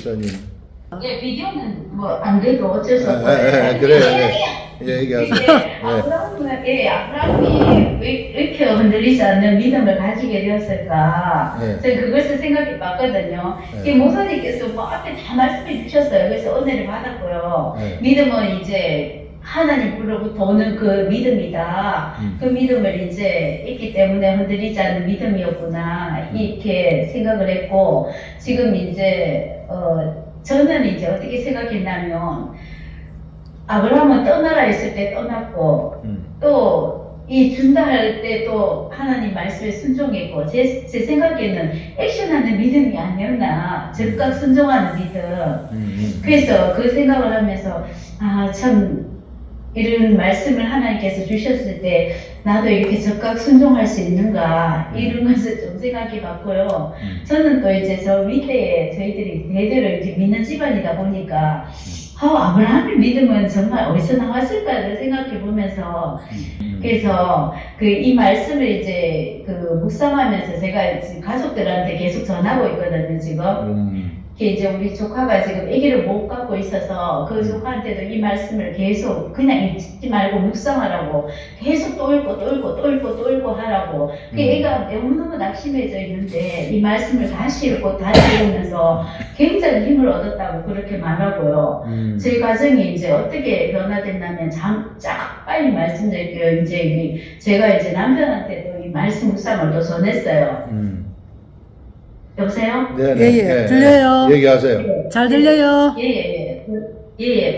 목사님. 예, 비디오는 뭐 안 돼도 어쩔 수 없어요. 그래. 얘기하세요. 아브라함이 왜 이렇게 흔들리지 않는 믿음을 가지게 되었을까? 네. 저는 그것을 생각해 봤거든요. 네. 목사님께서 뭐 앞에 다 말씀해 주셨어요. 그래서 은혜를 받았고요. 네. 믿음은 이제 하나님으로부터 오는 그 믿음이다. 그 믿음을 이제 있기 때문에 흔들리지 않는 믿음이었구나. 이렇게 생각을 했고, 지금 이제, 저는 이제 어떻게 생각했냐면, 아브라함은 떠나라 했을 때 떠났고, 또 이 준다 할 때 또 하나님 말씀에 순종했고, 제 생각에는 액션하는 믿음이 아니었나, 즉각 순종하는 믿음. 그래서 그 생각을 하면서, 아, 참, 이런 말씀을 하나님께서 주셨을 때, 나도 이렇게 즉각 순종할 수 있는가, 이런 것을 좀 생각해 봤고요. 저는 또 이제 저 밑에 저희들이 대대로 이제 믿는 집안이다 보니까, 아브라함의 믿음은 정말 어디서 나왔을까를 생각해 보면서, 그래서 이 말씀을 이제 묵상하면서 제가 지금 가족들한테 계속 전하고 있거든요, 지금. 이제 우리 조카가 지금 아기를 못 갖고 있어서 그 조카한테도 이 말씀을 계속 그냥 읽지 말고 묵상하라고 계속 또 읽고 하라고. 그 애가 너무너무 낙심해져 있는데 이 말씀을 다시 읽고 다시 읽으면서 굉장히 힘을 얻었다고 그렇게 말하고요. 저희 가정이 이제 어떻게 변화됐냐면 쫙 빨리 말씀드릴게요. 이제 제가 이제 남편한테도 이 말씀 묵상을 또 전했어요. 여보세요? 네. 들려요. 얘기하세요. 네. 잘 들려요.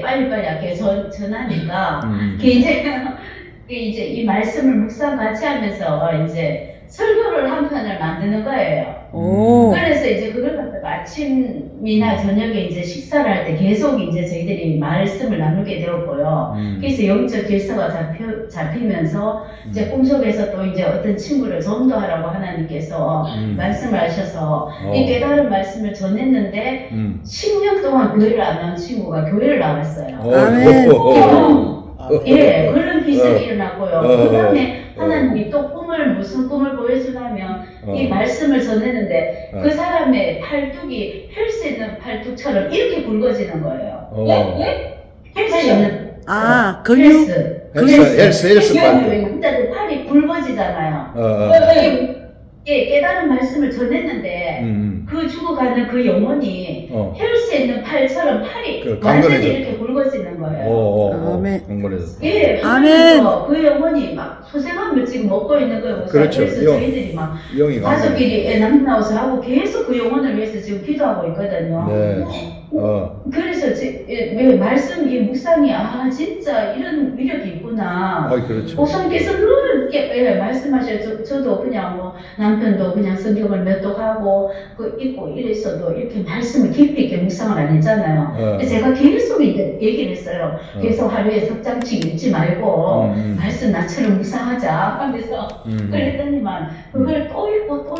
빨리 할게요. 전하니까. 이제 이 말씀을 묵상 같이 하면서 이제 설교를 한 편을 만드는 거예요. 오. 그래서 이제 그걸 갖다가 아침이나 저녁에 이제 식사를 할 때 계속 이제 저희들이 말씀을 나누게 되었고요. 그래서 영적 질서가 잡히면서 이제 꿈속에서 또 이제 어떤 친구를 전도하라고 하나님께서 말씀을 하셔서 이 깨달은 말씀을 전했는데 10년 동안 교회를 안 나온 친구가 교회를 나왔어요. 아멘. 예, 그런 기적이 일어났고요. 그 다음에 하나님이 또 무슨 꿈을 보여주냐면 이 말씀을 전했는데 그 사람의 팔뚝이 헬스 있는 팔뚝처럼 이렇게 굵어지는 거예요. 헬스 있는 근육. 헬스 팔뚝. 근데 팔이 굵어지잖아요. 깨달은 말씀을 전했는데 그 죽어가는 그 영혼이 헬스에 있는 팔처럼 팔이 완전히 이렇게 굵어지는 거예요. 아멘. 강건해졌어. 예, 아멘. 그 영혼이 막 소생함을 지금 먹고 있는 거예요. 그렇죠. 그래서 저희들이 막 영이 가족끼리 남나와서 하고 계속 그 영혼을 위해서 지금 기도하고 있거든요. 네. 그래서 이 묵상이 진짜 이런 위력이 있구나. 그렇죠. 목사님께서 늘 이렇게 말씀하셔요. 저도 그냥 남편도 그냥 성경을 몇 독하고 읽고 이랬어도 이렇게 말씀을 깊이 있게 묵상을 안 했잖아요. 제가 계속 이제 얘기를 했어요. 계속 하루에 석장씩 읽지 말고 말씀 나처럼 묵상하자 하면서 그랬더니만 그걸 또 읽고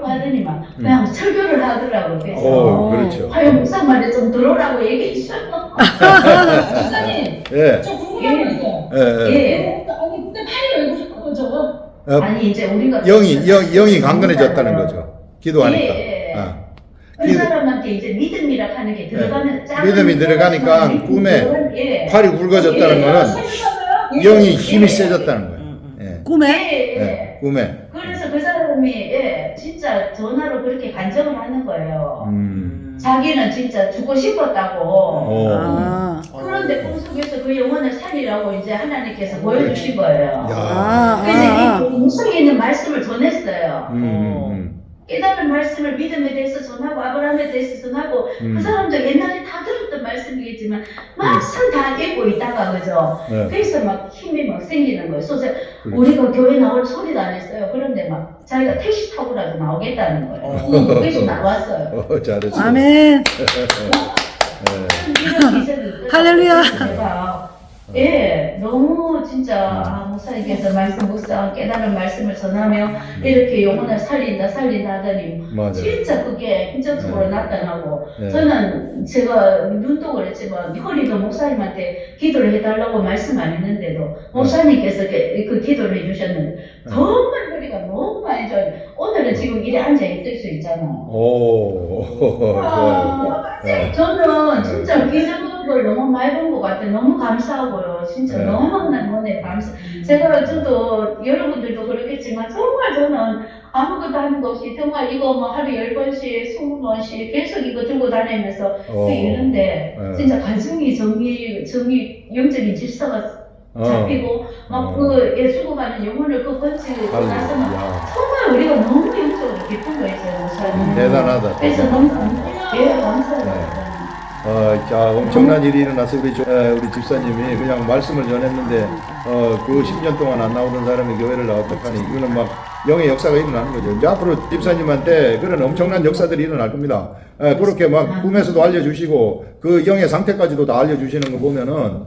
하더니만 그냥 설교를 하더라고요. 그래서 그렇죠. 화요 묵상만에 좀 들어오라고 얘기해 주셨어. 목사님, 저 궁금한 거 있어요. 아니 그때 팔이 왜 그런 거죠? 아니 이제 우리가 영이 강건해졌다는 거죠. 기도하니까. 그 사람한테 이제 믿음이라 하는 게 들어가는 믿음이 들어가니까 꿈에 팔이 굵어졌다는 거는 영이 힘이 세졌다는 거예요. 꿈에? 꿈에. 그래서 그 사람이 진짜 전화로 그렇게 간증을 하는 거예요. 자기는 진짜 죽고 싶었다고. 그런데 꿈속에서 그 영혼을 살리라고 이제 하나님께서 보여주신 거예요. 그래서 이 꿈속에 있는 말씀을 전했어요. 깨달은 말씀을 믿음에 대해서 전하고 아브라함에 대해서 전하고 그 사람도 옛날에 다 들었던 말씀이겠지만 막상 다 읽고 있다가 그죠? 그래서 막 힘이 막 생기는 거예요. 그래서 우리가 교회 나올 소리도 안 했어요. 그런데 막 자기가 택시 타고라도 나오겠다는 거예요. 그래서 나왔어요. 잘했어. 아멘. 할렐루야. 예, 너무 진짜 목사님께서 묵상 깨달은 말씀을 전하며 이렇게 영혼을 살린다 하더니 맞아요. 진짜 그게 인적으로 나타나고 네. 저는 제가 눈도 그랬지만 허리도 목사님한테 기도를 해달라고 말씀 안 했는데도 목사님께서 그 기도를 해주셨는데 정말 허리가 너무 많이 좋아요. 오늘은 지금 이래 앉아 있을 수 있잖아요. 오, 좋아요. 네. 저는 진짜 기적을 너무 많이 본 것 같아요. 너무 감사하고요. 진짜 네. 너무나 감사. 저도 여러분들도 그렇겠지만 정말 저는 아무것도 하는 거 없이 정말 이거 뭐 하루 10번씩 20번씩 계속 이거 들고 다니면서 이런데 네. 진짜 가정이 정이 영적인 질서가 잡히고 막 그 예수고가는 영혼을 그 건지고 나서는 정말 우리가 너무 영적으로 깊은 거 있어요. 목사님. 대단하다. 그래서 너무 감사해요. 자, 엄청난 일이 일어나서 우리 집사님이 그냥 말씀을 전했는데, 그 10년 동안 안 나오던 사람이 교회를 나왔다니, 이거는 막 영의 역사가 일어나는 거죠. 이제 앞으로 집사님한테 그런 엄청난 역사들이 일어날 겁니다. 그렇게 막 꿈에서도 알려주시고, 그 영의 상태까지도 다 알려주시는 거 보면은,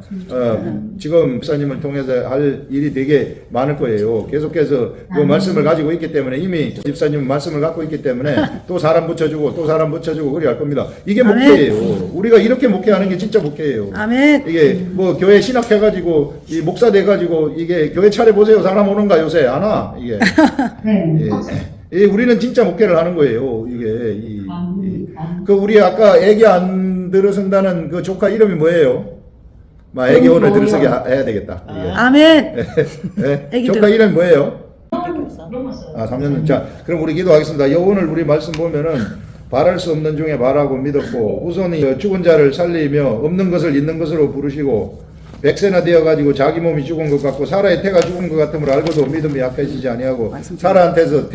지금 집사님을 통해서 할 일이 되게 많을 거예요. 계속해서 그 말씀을 가지고 있기 때문에 이미 집사님은 말씀을 갖고 있기 때문에 또 사람 붙여주고 또 사람 붙여주고 그래 할 겁니다. 이게 목회예요. 우리가 이렇게 목회하는 게 진짜 목회예요. 아멘. 이게 뭐 교회 신학해가지고 이 목사 돼가지고 이게 교회 차려보세요 사람 오는가 요새 안 와 이게. 예, 우리는 진짜 목회를 하는 거예요. 이게 그 우리 아까 애기 안 들어선다는 그 조카 이름이 뭐예요? 막 애기 오늘 들어서게 해야 되겠다. 이게. 아멘. 예? 조카 이름 뭐예요? 넘었어요. 3년. 자, 그럼 우리 기도하겠습니다. 오늘 우리 말씀 보면은 바랄 수 없는 중에 바라고 믿었고 우선이 죽은 자를 살리며 없는 것을 있는 것으로 부르시고 백세나 되어가지고 자기 몸이 죽은 것 같고 사라의 태가 죽은 것 같음을 알고도 믿음이 약해지지 아니하고 사라한테서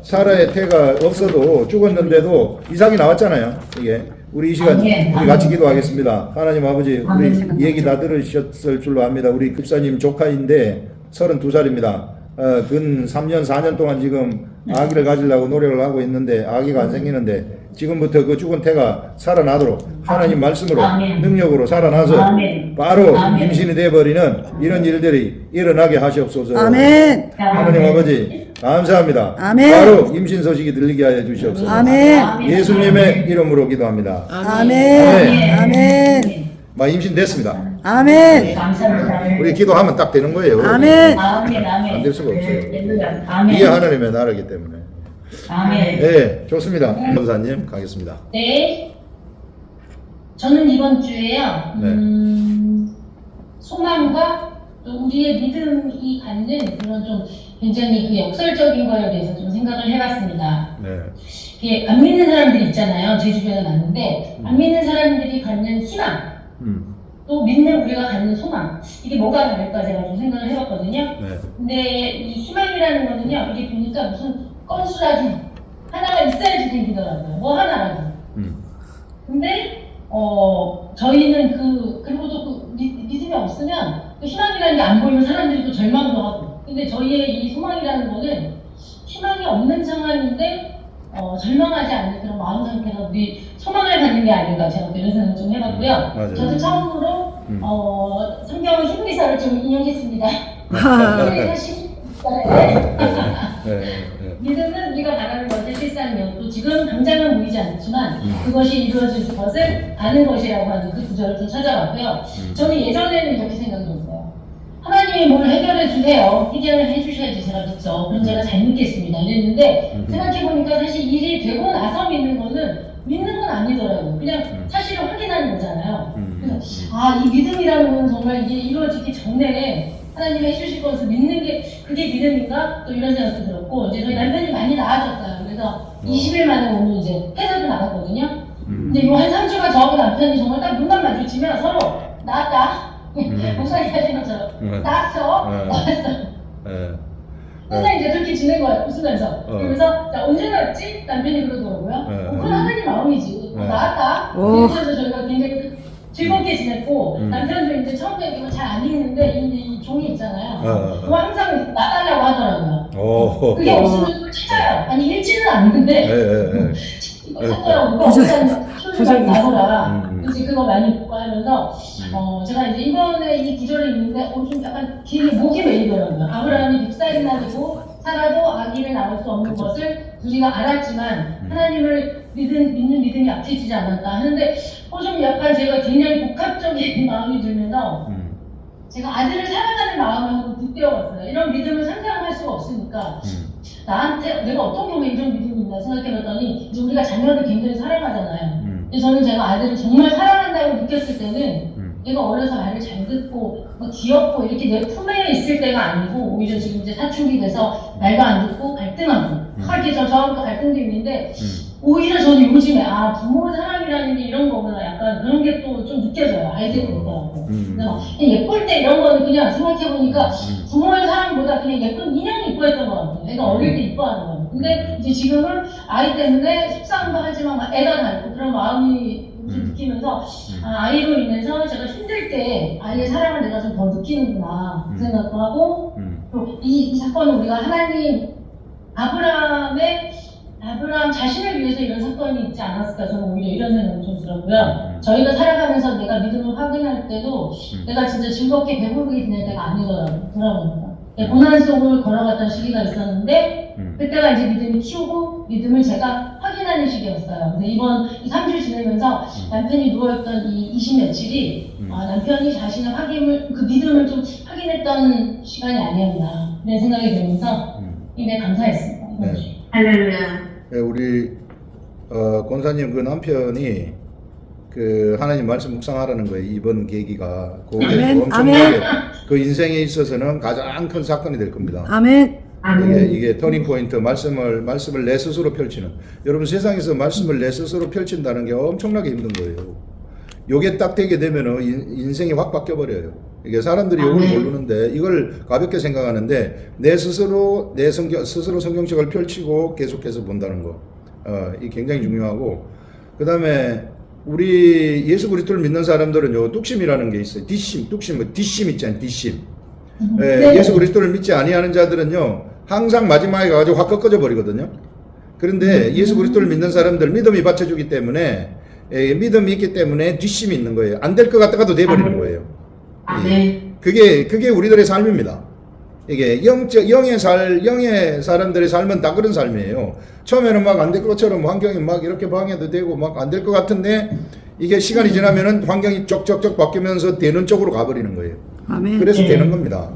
사라의 태가 없어도 죽었는데도 이삭이 나왔잖아요. 이게 우리 이 시간 우리 같이 기도하겠습니다. 하나님 아버지 우리 얘기 다 들으셨을 줄로 압니다. 우리 급사님 조카인데 32살입니다. 근 3년 4년 동안 지금 아기를 가지려고 노력을 하고 있는데 아기가 안 생기는데 지금부터 그 죽은 태가 살아나도록 하나님 말씀으로 능력으로 살아나서 바로 임신이 돼버리는 이런 일들이 일어나게 하시옵소서. 아멘. 하나님 아버지 감사합니다. 아멘. 바로 임신 소식이 들리게 하여 주시옵소서. 아멘. 예수님의 이름으로 기도합니다. 아멘. 아멘. 막 임신 됐습니다. 아멘. 감사합니다. 우리 기도하면 딱 되는 거예요. 아멘. 안 될 수가 없어요. 아멘. 이게 하나님의 나라이기 때문에. 아멘. 네, 좋습니다. 권사님 가겠습니다. 네. 저는 이번 주에요. 소망과 또 우리의 믿음이 갖는 그런 좀 굉장히 그 역설적인 거에 대해서 좀 생각을 해봤습니다. 네. 이게 안 믿는 사람들이 있잖아요. 제 주변에 많은데 안 믿는 사람들이 갖는 희망, 또 믿는 우리가 갖는 소망, 이게 뭐가 다를까 제가 좀 생각을 해봤거든요. 네. 근데 이 희망이라는 거는요, 이게 보니까 무슨 건수라기 하나가 있어야지 생기더라고요. 뭐 하나라도. 근데 저희는 그리고 또 그 믿음이 없으면 그 희망이라는 게 안 보이면 사람들이 또 절망도 하고. 근데 저희의 이 소망이라는 거는 희망이 없는 상황인데 절망하지 않는 그런 마음 상태가 우리 소망을 갖는 게 아닌가 제가 이런 생각을 좀 해봤고요. 맞아요. 저도 처음으로 성경 히브리서를 좀 인용했습니다. 히브리서 10절에 믿음은 우리가 바라는 것을 실상이요 또 지금 당장은 보이지 않지만 그것이 이루어질 것을 아는 것이라고 하는 그 구절을 좀 찾아봤고요. 저는 예전에는 이렇게 생각했어요. 하나님이 뭘 해결해 주세요. 해결을 해주셔야지 제가 믿죠. 그럼 제가 잘 믿겠습니다. 이랬는데 생각해보니까 사실 일이 되고 나서 믿는 거는 믿는 건 아니더라고요. 그냥 사실을 확인하는 거잖아요. 그래서 이 믿음이라는 건 정말 이게 이루어지기 전에 하나님이 해주실 것을 믿는 게 그게 믿음인가? 또 이런 생각도 들었고 이제 저희 남편이 많이 나아졌어요. 그래서 20일 만에 오늘 이제 회사도 나갔거든요. 근데 요 한 3주가 저하고 남편이 정말 딱 눈만 마주치면 서로 나았다. 목사님 하신 것처럼 나았어. 나왔어. 항상 이제 그렇게 지낸 거예요. 웃으면서. 그래서 자, 언제 나왔지? 남편이 그러더라고요. 그건 하나님 마음이지. 나았다. 그래서 저희가 굉장히 즐겁게 지냈고 남편도 이제 처음에 이거 잘 안 읽는데 이 종이 있잖아요. 그거 항상 나달라고 하더라고요. 그게 없으면 그걸 찾아요. 아니 읽지는 않는데 이거 찾더라고. 누가 어떤 소리가 나더라. 이제 그거 많이 듣고 하면서 제가 이제 이번에 이 구절이 있는데 좀 약간 길이 목이 메이더라고요. 아브라함이 100살이나 되고 살아도 아기를 낳을 수 없는 것을 우리가 알았지만 하나님을 믿는 믿음이 약해지지 않았다 하는데 좀 약간 제가 굉장히 복합적인 마음이 들면서 제가 아들을 사랑하는 마음을 붙들어봤어요. 이런 믿음을 상상할 수가 없으니까 나한테 내가 어떤 경우에 이런 믿음이 있나 생각해봤더니 이제 우리가 자녀를 굉장히 사랑하잖아요. 근데 저는 제가 아들을 정말 사랑한다고 느꼈을 때는 얘가 어려서 말을 잘 듣고 귀엽고 이렇게 내 품에 있을 때가 아니고 오히려 지금 이제 사춘기 돼서 말도 안 듣고 갈등하고 하기 저하고 갈등도 있는데 오히려 저는 요즘에 부모의 사랑이라는 게 이런 거구나 약간 그런 게 또 좀 느껴져요. 아이들이 보더라고. 그래서 예쁠 때 이런 거는 그냥 생각해보니까 부모의 사랑보다 그냥 예쁜 인형이 이뻐했던 것 같아요. 애가 어릴 때 이뻐하는 거예요. 근데 이제 지금은 아이 때문에 속상도 하지만 막 애가 닮고 그런 마음이 좀 느끼면서 아이로 인해서 제가 힘들 때 아이의 사랑을 내가 좀 더 느끼는구나 그 생각도 하고 또 이 사건은 우리가 하나님 아브라함 자신을 위해서 이런 사건이 있지 않았을까 저는 오히려 이런 생각이 좀 들었고요. 저희가 살아가면서 내가 믿음을 확인할 때도 내가 진짜 즐겁게 배부르게 지낼 때가 아니더라고요. 고난 속을 걸어갔던 시기가 있었는데 그때가 이제 믿음이 키우고 믿음을 제가 확인하는 시기였어요. 근데 이번 3주 지내면서 남편이 누워있던 이 20며칠이 남편이 자신의 그 믿음을 좀 확인했던 시간이 아니었나 이런 생각이 들면서 굉장히 감사했습니다. 이번 주. 할렐루야. 우리 권사님 그 남편이 그 하나님 말씀 묵상하라는 거예요. 이번 계기가 그게 아멘, 엄청나게 그 인생에 있어서는 가장 큰 사건이 될 겁니다. 아멘. 이게 터닝 포인트 말씀을 내 스스로 펼치는 여러분 세상에서 말씀을 내 스스로 펼친다는 게 엄청나게 힘든 거예요. 요게 딱 되게 되면은 인생이 확 바뀌어 버려요. 이게 사람들이 요걸 모르는데 이걸 가볍게 생각하는데 내 스스로 스스로 성경책을 펼치고 계속해서 본다는 거 이 굉장히 중요하고 그다음에 우리 예수 그리스도를 믿는 사람들은요 뚝심이라는 게 있어요. 뒷심 있잖아요. 뒷심. 네. 예수 그리스도를 믿지 아니하는 자들은요 항상 마지막에 가지고 확 꺾어져 버리거든요. 그런데 예수 그리스도를 믿는 사람들 믿음이 받쳐주기 때문에 믿음이 있기 때문에 뒷심이 있는 거예요. 안 될 것 같다가도 돼버리는 거예요. 그게 우리들의 삶입니다. 이게 영의 사람들의 삶은 다 그런 삶이에요. 처음에는 막 안 될 것처럼 환경이 막 이렇게 방해도 되고 막 안 될 것 같은데 이게 시간이 지나면은 환경이 쩍쩍쩍 바뀌면서 되는 쪽으로 가버리는 거예요. 아멘. 그래서 되는 겁니다.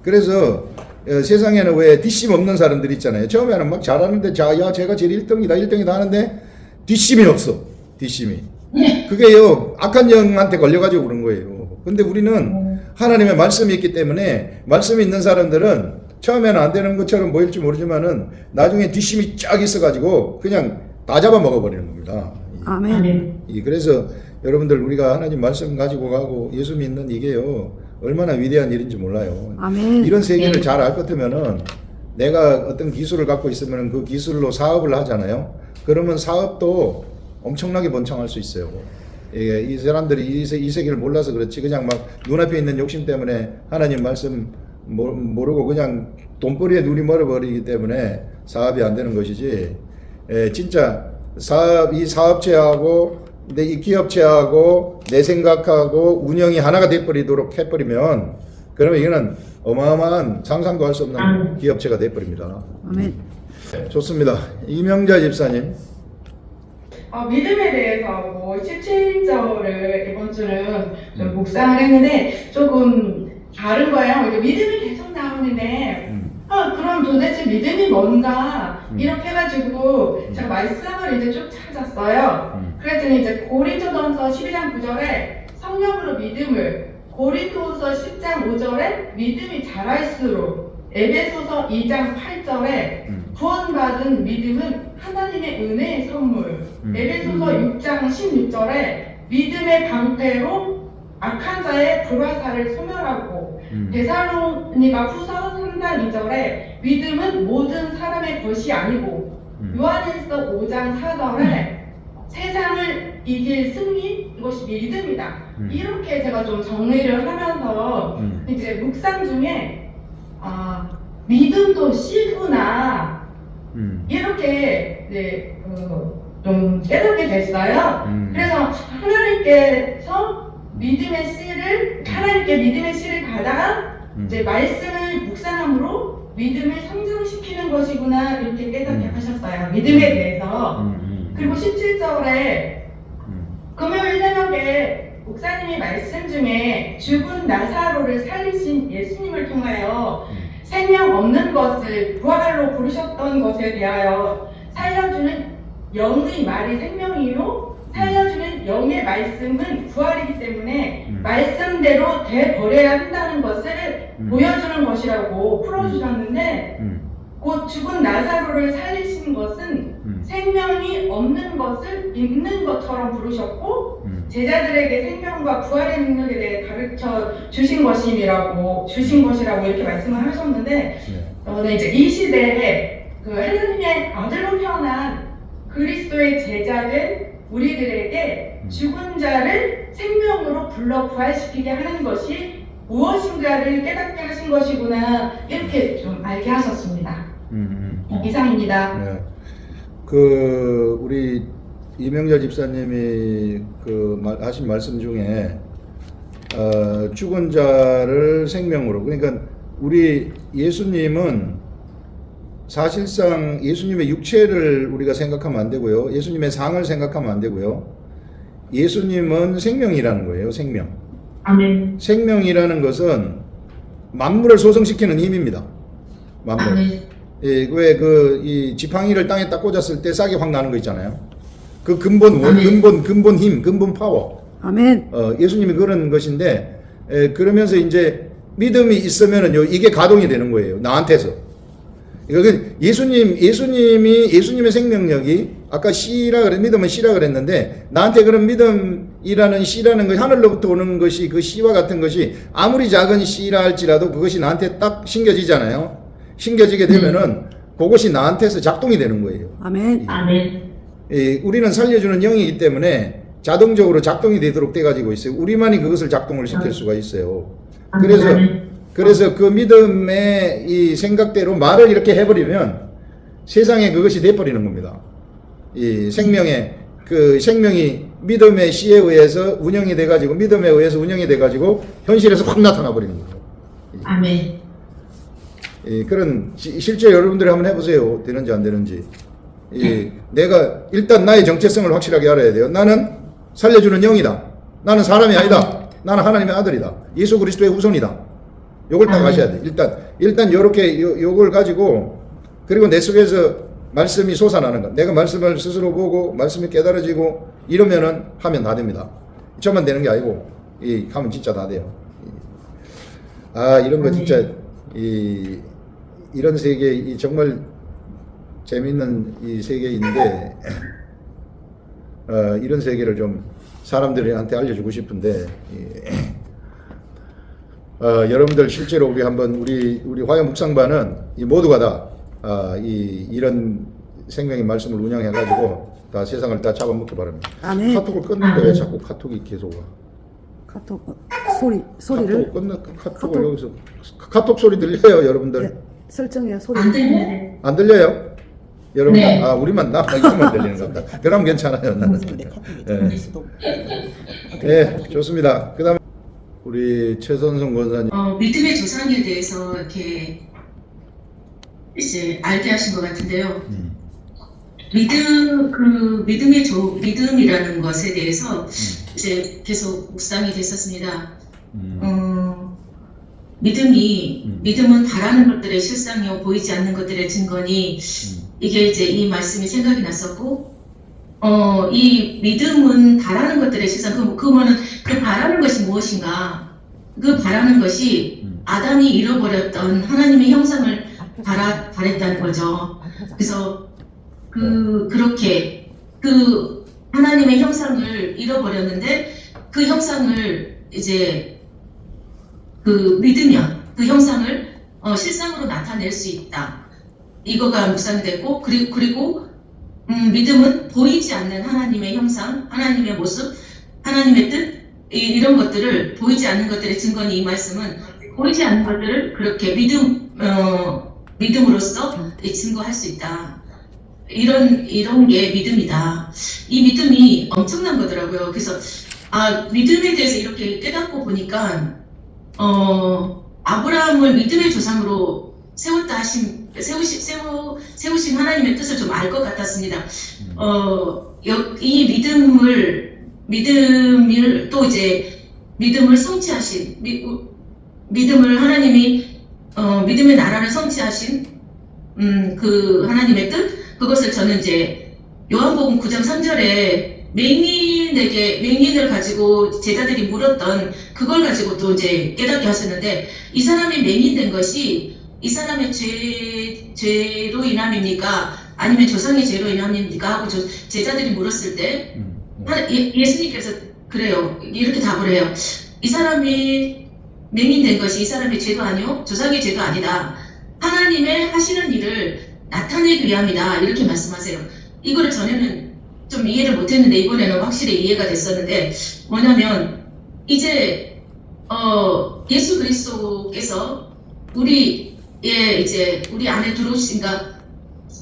그래서 세상에는 왜 뒷심 없는 사람들 있잖아요. 처음에는 막 잘하는데 제가 제일 1등이다 하는데 뒷심이 없어. 뒷심이. 그게요 악한 영한테 걸려가지고 그런 거예요. 근데 우리는 하나님의 말씀이 있기 때문에 말씀이 있는 사람들은 처음에는 안 되는 것처럼 보일지 모르지만은 나중에 뒷심이 쫙 있어가지고 그냥 다 잡아먹어버리는 겁니다. 아멘. 그래서 여러분들 우리가 하나님 말씀 가지고 가고 예수 믿는 이게요 얼마나 위대한 일인지 몰라요. 아멘. 이런 세계를 잘 알 것 같으면은 내가 어떤 기술을 갖고 있으면 그 기술로 사업을 하잖아요. 그러면 사업도 엄청나게 번창할 수 있어요. 이 사람들이 이 세계를 몰라서 그렇지 그냥 막 눈앞에 있는 욕심 때문에 하나님 말씀 모르고 그냥 돈벌이에 눈이 멀어버리기 때문에 사업이 안 되는 것이지 진짜 이 사업체하고 이 기업체하고 내 생각하고 운영이 하나가 돼버리도록 해버리면 그러면 이거는 어마어마한 상상도 할 수 없는 기업체가 돼버립니다. 아멘. 좋습니다. 이명자 집사님. 믿음에 대해서 17절을 이번 주는 좀 묵상을 했는데 조금 다른 거예요. 이제 믿음이 계속 나오는데 그럼 도대체 믿음이 뭔가 이렇게 해가지고 제가 말씀을 이제 쭉 찾았어요. 그랬더니 이제 고린도전서 12장 9절에 성령으로 믿음을 고린도서 10장 5절에 믿음이 자랄수록 에베소서 2장 8절에 구원받은 믿음은 하나님의 은혜의 선물 에베소서 6장 16절에 믿음의 방패로 악한 자의 불화살을 소멸하고 데살로니가 후서 3장 2절에 믿음은 모든 사람의 것이 아니고 요한일서 5장 4절에 세상을 이길 승리 이것이 믿음이다. 이렇게 제가 좀 정리를 하면서 이제 묵상 중에 믿음도 씨구나 이렇게 좀 깨닫게 됐어요. 그래서 하나님께 하나님께서 믿음의 씨를 하나님께 믿음의 씨를 가다가 이제 말씀을 묵상함으로 믿음을 성장시키는 것이구나 이렇게 깨닫게 하셨어요. 믿음에 대해서. 그리고 17절에 금요일 새벽에 목사님이 말씀 중에 죽은 나사로를 살리신 예수님을 통하여 생명 없는 것을 부활로 부르셨던 것에 대하여 살려주는 영의 말이 생명이요 살려주는 영의 말씀은 부활이기 때문에 말씀대로 되버려야 한다는 것을 보여주는 것이라고 풀어주셨는데 곧 죽은 나사로를 살리신 것은 생명이 없는 것을 있는 것처럼 부르셨고 제자들에게 생명과 부활의 능력에 대해 가르쳐 주신 것이라고 이렇게 말씀을 하셨는데 저는 이제 이 시대에 그 하나님의 아들로 태어난 그리스도의 제자된 우리들에게 죽은 자를 생명으로 불러 부활시키게 하는 것이 무엇인가를 깨닫게 하신 것이구나 이렇게 좀 알게 하셨습니다. 이상입니다. 네. 그 우리 이명자 집사님이 하신 말씀 중에 죽은 자를 생명으로, 그러니까 우리 예수님은 사실상 예수님의 육체를 우리가 생각하면 안 되고요. 예수님의 상을 생각하면 안 되고요. 예수님은 생명이라는 거예요. 생명. 아멘. 생명이라는 것은 만물을 소성시키는 힘입니다. 만물. 아멘. 예, 왜 이 지팡이를 땅에 딱 꽂았을 때 싹이 확 나는 거 있잖아요. 그 근본 힘, 근본 파워. 아멘. 예수님이 그런 것인데, 그러면서 이제 믿음이 있으면은요, 이게 가동이 되는 거예요. 나한테서. 예수님의 생명력이 아까 믿음은 씨라 그랬는데, 나한테 그런 믿음이라는 씨라는 것이 하늘로부터 오는 것이 그 씨와 같은 것이 아무리 작은 씨라 할지라도 그것이 나한테 딱 심겨지잖아요. 심겨지게 되면은 그것이 나한테서 작동이 되는 거예요. 아멘. 아멘. 우리는 살려주는 영이기 때문에 자동적으로 작동이 되도록 돼가지고 있어요. 우리만이 그것을 작동을 시킬 수가 있어요. 그래서 그 믿음의 이 생각대로 말을 이렇게 해버리면 세상에 그것이 돼버리는 겁니다. 이 생명이 믿음의 씨에 의해서 운영이 돼가지고, 믿음에 의해서 운영이 돼가지고 현실에서 확 나타나 버리는 거예요. 아멘. 그런 실제 여러분들이 한번 해보세요. 되는지 안 되는지. 내가 일단 나의 정체성을 확실하게 알아야 돼요. 나는 살려주는 영이다. 나는 사람이 아니다. 나는 하나님의 아들이다. 예수 그리스도의 후손이다. 요걸 딱 아셔야 돼. 일단 요렇게 요걸 가지고, 그리고 내 속에서 말씀이 솟아나는 것. 내가 말씀을 스스로 보고 말씀이 깨달아지고 이러면은 하면 다 됩니다. 저만 되는 게 아니고 하면 진짜 다 돼요. 이런 거 진짜 이런 세계 정말 재밌는 이 세계인데, 이런 세계를 좀 사람들한테 알려주고 싶은데, 여러분들 실제로 우리 한번 우리 화요 묵상반은 모두가 다 이런 생명의 말씀을 운영해가지고 다 세상을 다 잡아먹기 바랍니다. 아멘. 카톡을 끊는데 왜 자꾸 카톡이 계속 와? 카톡 소리를 카톡을 여기서 카톡 소리 들려요, 여러분들? 네, 설정해요. 소리. 안 들리네. 안 들려요? 여러분, 네. 우리만 이것만 들리는 겁니다. 그럼 괜찮아요, 나는. 네, 좋습니다. 그다음에 우리 최선성 권사님. 믿음의 조상에 대해서 이렇게 이제 알게 하신 것 같은데요. 믿음이라는 것에 대해서 이제 계속 묵상이 됐었습니다. 믿음은 바라는 것들의 실상이요 보이지 않는 것들의 증거니, 이게 이제 이 말씀이 생각이 났었고, 이 믿음은 바라는 것들의 실상, 그러면은 그 바라는 것이 무엇인가? 그 바라는 것이 아담이 잃어버렸던 하나님의 형상을 바랬다는 거죠. 그래서 그렇게 하나님의 형상을 잃어버렸는데, 그 형상을 이제 믿으면 그 형상을 실상으로 나타낼 수 있다. 이거가 묵상됐고, 그리고 믿음은 보이지 않는 하나님의 형상, 하나님의 모습, 하나님의 뜻, 이런 것들을 보이지 않는 것들의 증거니, 이 말씀은 보이지 않는 것들을 그렇게 믿음으로써 증거할 수 있다. 이런 게 믿음이다. 이 믿음이 엄청난 거더라고요. 그래서 믿음에 대해서 이렇게 깨닫고 보니까 아브라함을 믿음의 조상으로 세우신 하나님의 뜻을 좀 알 것 같았습니다. 이 믿음을 또 이제 믿음을 성취하신 믿음을 하나님이 믿음의 나라를 성취하신 그 하나님의 뜻, 그것을 저는 이제 요한복음 9장 3절에 맹인을 가지고 제자들이 물었던 그걸 가지고 또 이제 깨닫게 하셨는데, 이 사람이 맹인된 것이 이 사람의 죄로 인함입니까? 아니면 조상의 죄로 인함입니까? 하고 제자들이 물었을 때 예수님께서 그래요. 이렇게 답을 해요. 이 사람이 맹인된 것이 이 사람의 죄도 아니요 조상의 죄도 아니다. 하나님의 하시는 일을 나타내기 위함이다. 이렇게 말씀하세요. 이거를 전에는 좀 이해를 못했는데 이번에는 확실히 이해가 됐었는데, 뭐냐면 이제 예수 그리스도께서 우리 안에 들어오신가,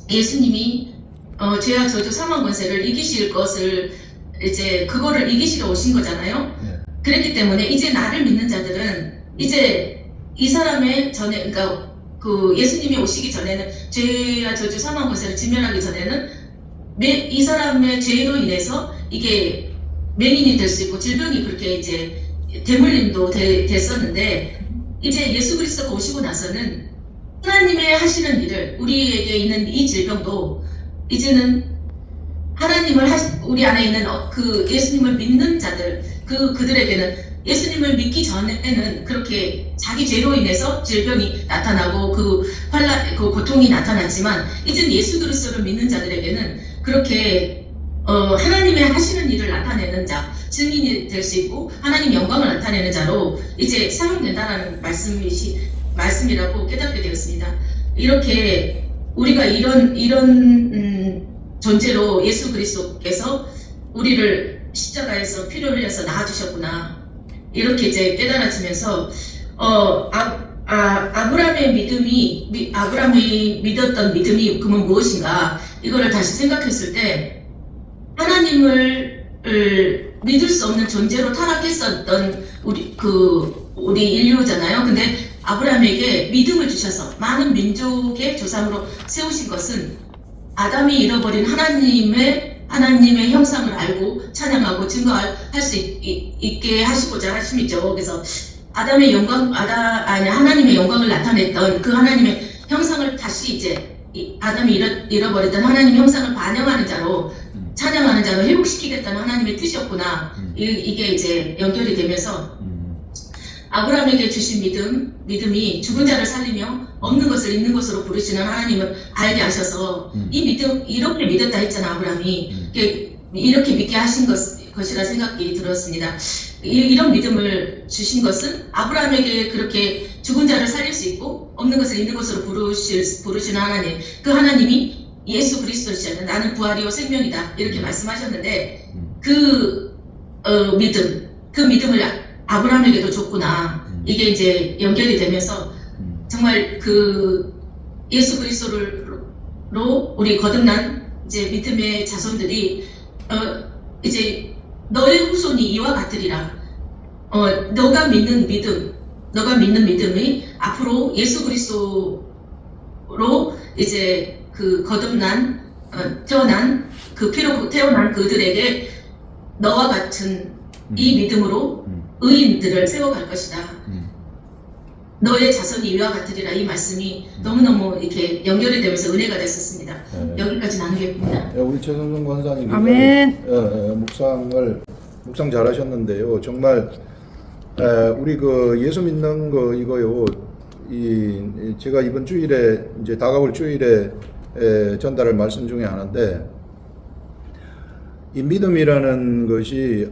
예수님이 죄와 저주 사망 권세를 이기실 것을 이제 그거를 이기시러 오신 거잖아요. 네. 그랬기 때문에 이제 나를 믿는 자들은 이제 이 사람의 전에, 그러니까 그 예수님이 오시기 전에는 죄와 저주 사망 권세를 진멸하기 전에는 이 사람의 죄로 인해서 이게 맹인이 될 수 있고 질병이 그렇게 이제 대물림도 됐었는데, 이제 예수 그리스도가 오시고 나서는 하나님의 하시는 일을, 우리에게 있는 이 질병도 이제는 우리 안에 있는 그 예수님을 믿는 자들, 그들에게는 예수님을 믿기 전에는 그렇게 자기 죄로 인해서 질병이 나타나고 그 고통이 나타났지만, 이제는 예수 그리스도를 믿는 자들에게는 그렇게 하나님의 하시는 일을 나타내는 자, 증인이 될 수 있고 하나님 영광을 나타내는 자로 이제 사용된다는 말씀이라고 깨닫게 되었습니다. 이렇게 우리가 이런 존재로 예수 그리스도께서 우리를 십자가에서 피를 흘려서 낳아주셨구나, 이렇게 이제 깨달아지면서 아브라함이 믿었던 믿음이 그러면 무엇인가, 이거를 다시 생각했을 때 하나님을 믿을 수 없는 존재로 타락했었던 우리 인류잖아요. 근데 아브라함에게 믿음을 주셔서 많은 민족의 조상으로 세우신 것은 아담이 잃어버린 하나님의 형상을 알고 찬양하고 증거할 수 있게 하시고자 하심이죠. 그래서 하나님의 영광을 나타냈던 그 하나님의 형상을 다시 이제 아담이 잃어버렸던 하나님의 형상을 반영하는 자로, 찬양하는 자로 회복시키겠다는 하나님의 뜻이었구나. 이게 이제 연결이 되면서 아브라함에게 주신 믿음이 죽은 자를 살리며 없는 것을 있는 것으로 부르시는 하나님을 알게 하셔서, 이렇게 믿었다 했잖아, 아브라함이. 이렇게 믿게 하신 것이라 생각이 들었습니다. 이런 믿음을 주신 것은 아브라함에게 그렇게 죽은 자를 살릴 수 있고 없는 것을 있는 것으로 부르시는 하나님, 그 하나님이 예수 그리스도시잖아요. 나는 부활이요 생명이다, 이렇게 말씀하셨는데 그 믿음을 아브라함에게도 줬구나. 이게 이제 연결이 되면서 정말 그 예수 그리스도로 우리 거듭난 이제 믿음의 자손들이 이제 너의 후손이 이와 같으리라. 너가 믿는 믿음이 앞으로 예수 그리스도로 이제 그 거듭난 태어난 그 피로 태어난 그들에게 너와 같은 이 믿음으로 의인들을 세워갈 것이다. 너의 자손이 이와 같으리라. 이 말씀이 너무너무 이렇게 연결이 되면서 은혜가 됐었습니다. 여기까지 나누겠습니다. 우리 최선성 권사님, 아멘. 묵상 잘하셨는데요. 정말 우리 그 예수 믿는 거 이거요. 제가 이번 주일에 이제 다가올 주일에 전달할 말씀 중에 하나인데, 이 믿음이라는 것이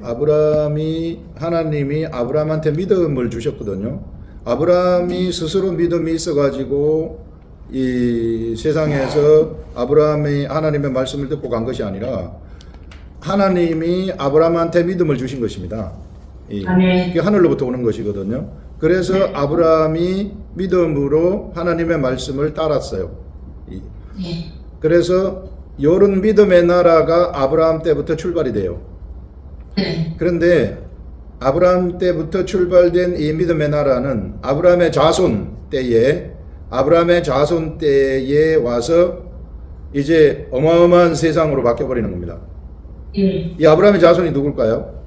하나님이 아브라함한테 믿음을 주셨거든요. 아브라함이 스스로 믿음이 있어가지고 이 세상에서 아브라함이 하나님의 말씀을 듣고 간 것이 아니라 하나님이 아브라함한테 믿음을 주신 것입니다. 이게 하늘로부터 오는 것이거든요. 그래서 아브라함이 믿음으로 하나님의 말씀을 따랐어요. 그래서 이런 믿음의 나라가 아브라함 때부터 출발이 돼요. 그런데 아브라함 때부터 출발된 이 믿음의 나라는 아브라함의 자손 때에 와서 이제 어마어마한 세상으로 바뀌어버리는 겁니다. 예. 이 아브라함의 자손이 누굴까요?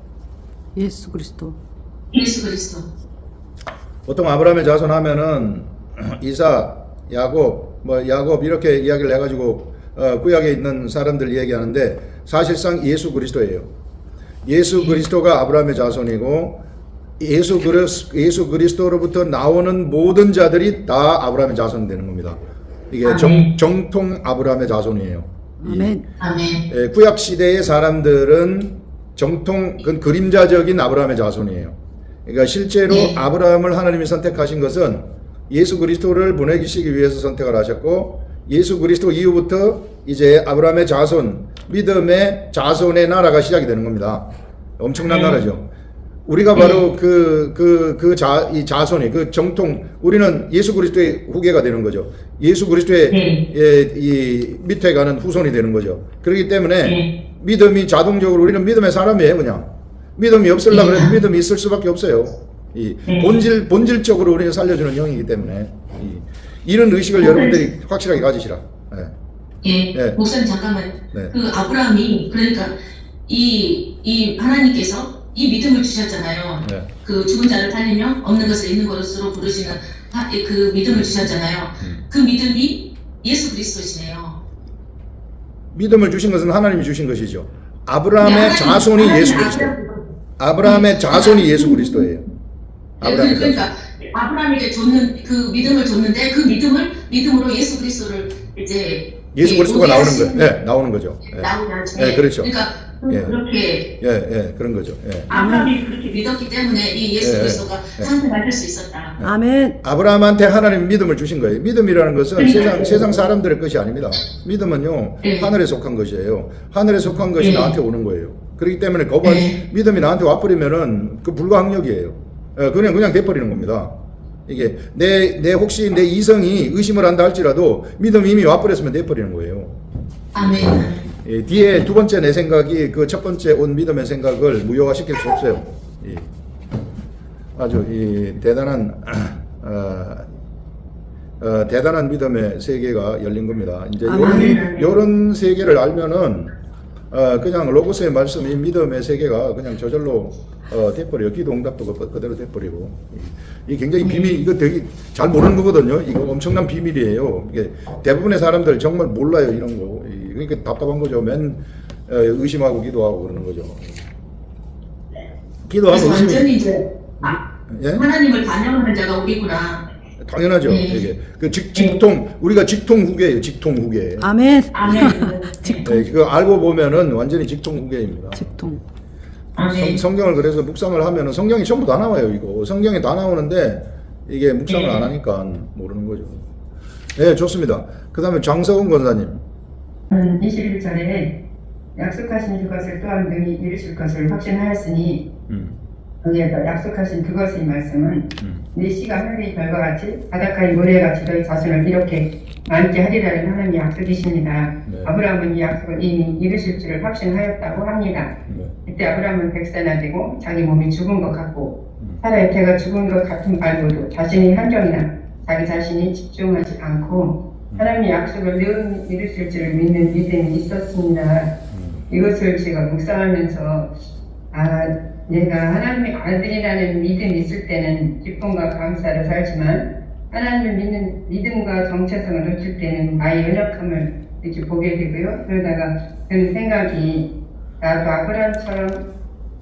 예수 그리스도. 예수 그리스도. 보통 아브라함의 자손 하면은 이삭, 야곱 이렇게 이야기를 해가지고 구약에 있는 사람들 얘기하는데 사실상 예수 그리스도예요. 예수 그리스도가 아브라함의 자손이고 예수 그리스도로부터 나오는 모든 자들이 다 아브라함의 자손이 되는 겁니다. 이게 정통 아브라함의 자손이에요. 아멘. 아멘. 구약 시대의 사람들은 정통 그림자적인 아브라함의 자손이에요. 그러니까 실제로 아브라함을 하나님이 선택하신 것은 예수 그리스도를 보내시기 위해서 선택을 하셨고 예수 그리스도 이후부터 이제 아브라함의 자손, 믿음의 자손의 나라가 시작이 되는 겁니다. 엄청난 나라죠. 우리가 바로 이 자손이 그 정통 우리는 예수 그리스도의 후계가 되는 거죠. 예수 그리스도의 이 밑에 가는 후손이 되는 거죠. 그렇기 때문에 믿음이 자동적으로 우리는 믿음의 사람이에요. 그냥 믿음이 없으려고 해도 믿음이 있을 수밖에 없어요. 이 본질적으로 우리는 살려주는 영이기 때문에 이런 의식을 여러분들이 확실하게 가지시라. 예. 목사님 잠깐만. 네. 그 아브라함이 그러니까 이 하나님께서 이 믿음을 주셨잖아요. 네. 그 죽은 자를 살리며 없는 것을 있는 것으로 부르시는 그 믿음을 주셨잖아요. 그 믿음이 예수 그리스도시네요. 믿음을 주신 것은 하나님이 주신 것이죠. 아브라함의 자손이 예수 그리스도. 아브라함의 자손이 예수 그리스도예요. 그러니까 아브라함에게 줬는 그 믿음을 줬는데 그 믿음으로 예수 그리스도를 이제 예수 그리스도가 나오는 거예요. 네, 나오는 거죠. 나오죠. 네, 그렇죠. 그러니까 예. 그렇게 그런 거죠. 아브라함이 그렇게 믿었기 때문에 이 예수 그리스도가 상승받을 수 있었다. 아멘. 아브라함한테 하나님 믿음을 주신 거예요. 믿음이라는 것은 세상 사람들의 것이 아닙니다. 믿음은요 하늘에 속한 것이에요. 하늘에 속한 것이 나한테 오는 거예요. 그렇기 때문에 믿음이 나한테 와버리면은 그 불가항력이에요. 그냥 돼버리는 겁니다. 이게 혹시 내 이성이 의심을 한다 할지라도 믿음이 이미 와버렸으면 돼버리는 거예요. 아멘. 뒤에 두 번째 내 생각이 그 첫 번째 온 믿음의 생각을 무효화시킬 수 없어요. 아주 대단한 대단한 믿음의 세계가 열린 겁니다. 이제 이런 세계를 알면은 그냥 로고스의 말씀이 믿음의 세계가 그냥 저절로 돼버려요. 기도 응답도 그대로 돼버리고 이게 굉장히 비밀 이거 되게 잘 모르는 거거든요. 이거 엄청난 비밀이에요. 이게 대부분의 사람들 정말 몰라요 이런 거. 그러니까 답답한 거죠. 의심하고 기도하고 그러는 거죠. 기도하고 완전히 이제 예? 하나님을 반영하는 자가 우리구나. 당연하죠. 이게 우리가 직통 후계예요. 직통 후계. 아멘. 아멘. 그거 알고 보면은 완전히 직통 후계입니다. 직통. 아멘. 성경을 그래서 묵상을 하면은 성경이 전부 다 나와요. 이거 성경이 다 나오는데 이게 묵상을 안 하니까 모르는 거죠. 네, 좋습니다. 그 다음에 장석훈 권사님. 21절에 약속하신 그것을 또한 능히 이루실 것을 확신하였으니 거기에서 약속하신 그것의 말씀은 네 씨가 하늘의 별과 같이 바닷가의 모래같이 너희 자손을 이렇게 많게 하리라는 하나님의 약속이십니다. 네. 아브라함은 이 약속을 이미 이루실 줄을 확신하였다고 합니다. 이때 아브라함은 100세나 되고 자기 몸이 죽은 것 같고 사라의 태가 죽은 것 같은 말고도 자신의 환경이나 자기 자신이 집중하지 않고 하나님의 약속을 늘 이루실 줄을 믿는 믿음이 있었습니다. 이것을 제가 묵상하면서 내가 하나님의 아들이라는 믿음이 있을 때는 기쁨과 감사를 살지만 하나님을 믿는 믿음과 정체성을 놓칠 때는 나의 연약함을 이렇게 보게 되고요. 그러다가 드는 생각이 나도 아브라함처럼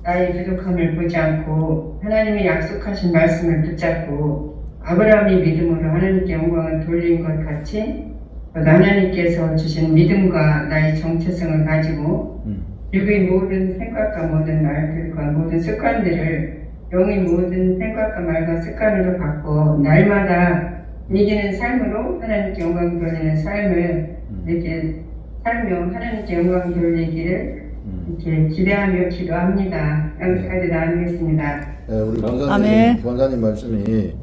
나의 부족함을 보지 않고 하나님의 약속하신 말씀을 붙잡고 아브라함의 믿음으로 하나님께 영광을 돌린 것 같이 하나님께서 주신 믿음과 나의 정체성을 가지고 육의 모든 생각과 모든 말들과 모든 습관들을 영의 모든 생각과 말과 습관으로 갖고 날마다 이기는 삶으로 하나님께 영광 돌리는 삶을 이렇게 살며 하나님께 영광 돌리기를 이렇게 기대하며 기도합니다. 여기까지 나누겠습니다. 네, 우리 아멘. 권사님 말씀이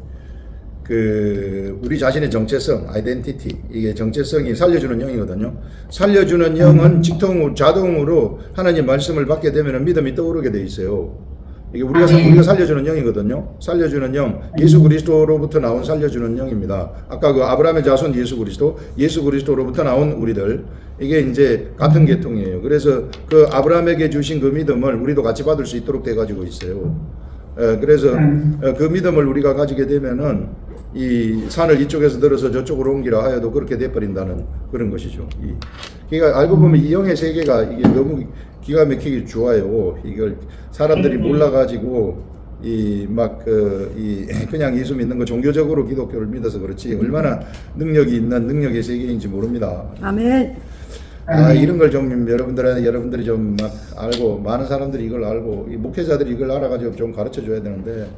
우리 자신의 정체성, 아이덴티티, 이게 정체성이 살려주는 영이거든요. 살려주는 영은 자동으로 하나님 말씀을 받게 되면 믿음이 떠오르게 돼 있어요. 이게 우리가 살려주는 영이거든요. 살려주는 영, 예수 그리스도로부터 나온 살려주는 영입니다. 아까 그 아브라함의 자손 예수 그리스도로부터 나온 우리들, 이게 이제 같은 계통이에요. 그래서 그 아브라함에게 주신 그 믿음을 우리도 같이 받을 수 있도록 돼 가지고 있어요. 그래서 그 믿음을 우리가 가지게 되면은 이 산을 이쪽에서 들어서 저쪽으로 옮기라 하여도 그렇게 돼버린다는 그런 것이죠. 그러니까 알고 보면 이 영의 세계가 이게 너무 기가 막히게 좋아요. 이걸 사람들이 몰라가지고 그냥 예수 믿는 거 종교적으로 기독교를 믿어서 그렇지 얼마나 능력이 있는 능력의 세계인지 모릅니다. 아멘. 이런 걸 좀 여러분들이 좀 막 알고, 많은 사람들이 이걸 알고, 이 목회자들이 이걸 알아가지고 좀 가르쳐 줘야 되는데,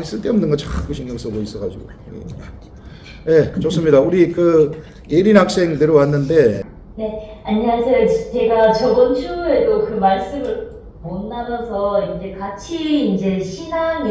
쓸데없는 거 자꾸 신경 쓰고 있어가지고. 예, 좋습니다. 우리 예린 학생 들어왔는데. 네, 안녕하세요. 제가 저번 주에도 그 말씀을 못 나눠서 이제 같이 이제 신앙과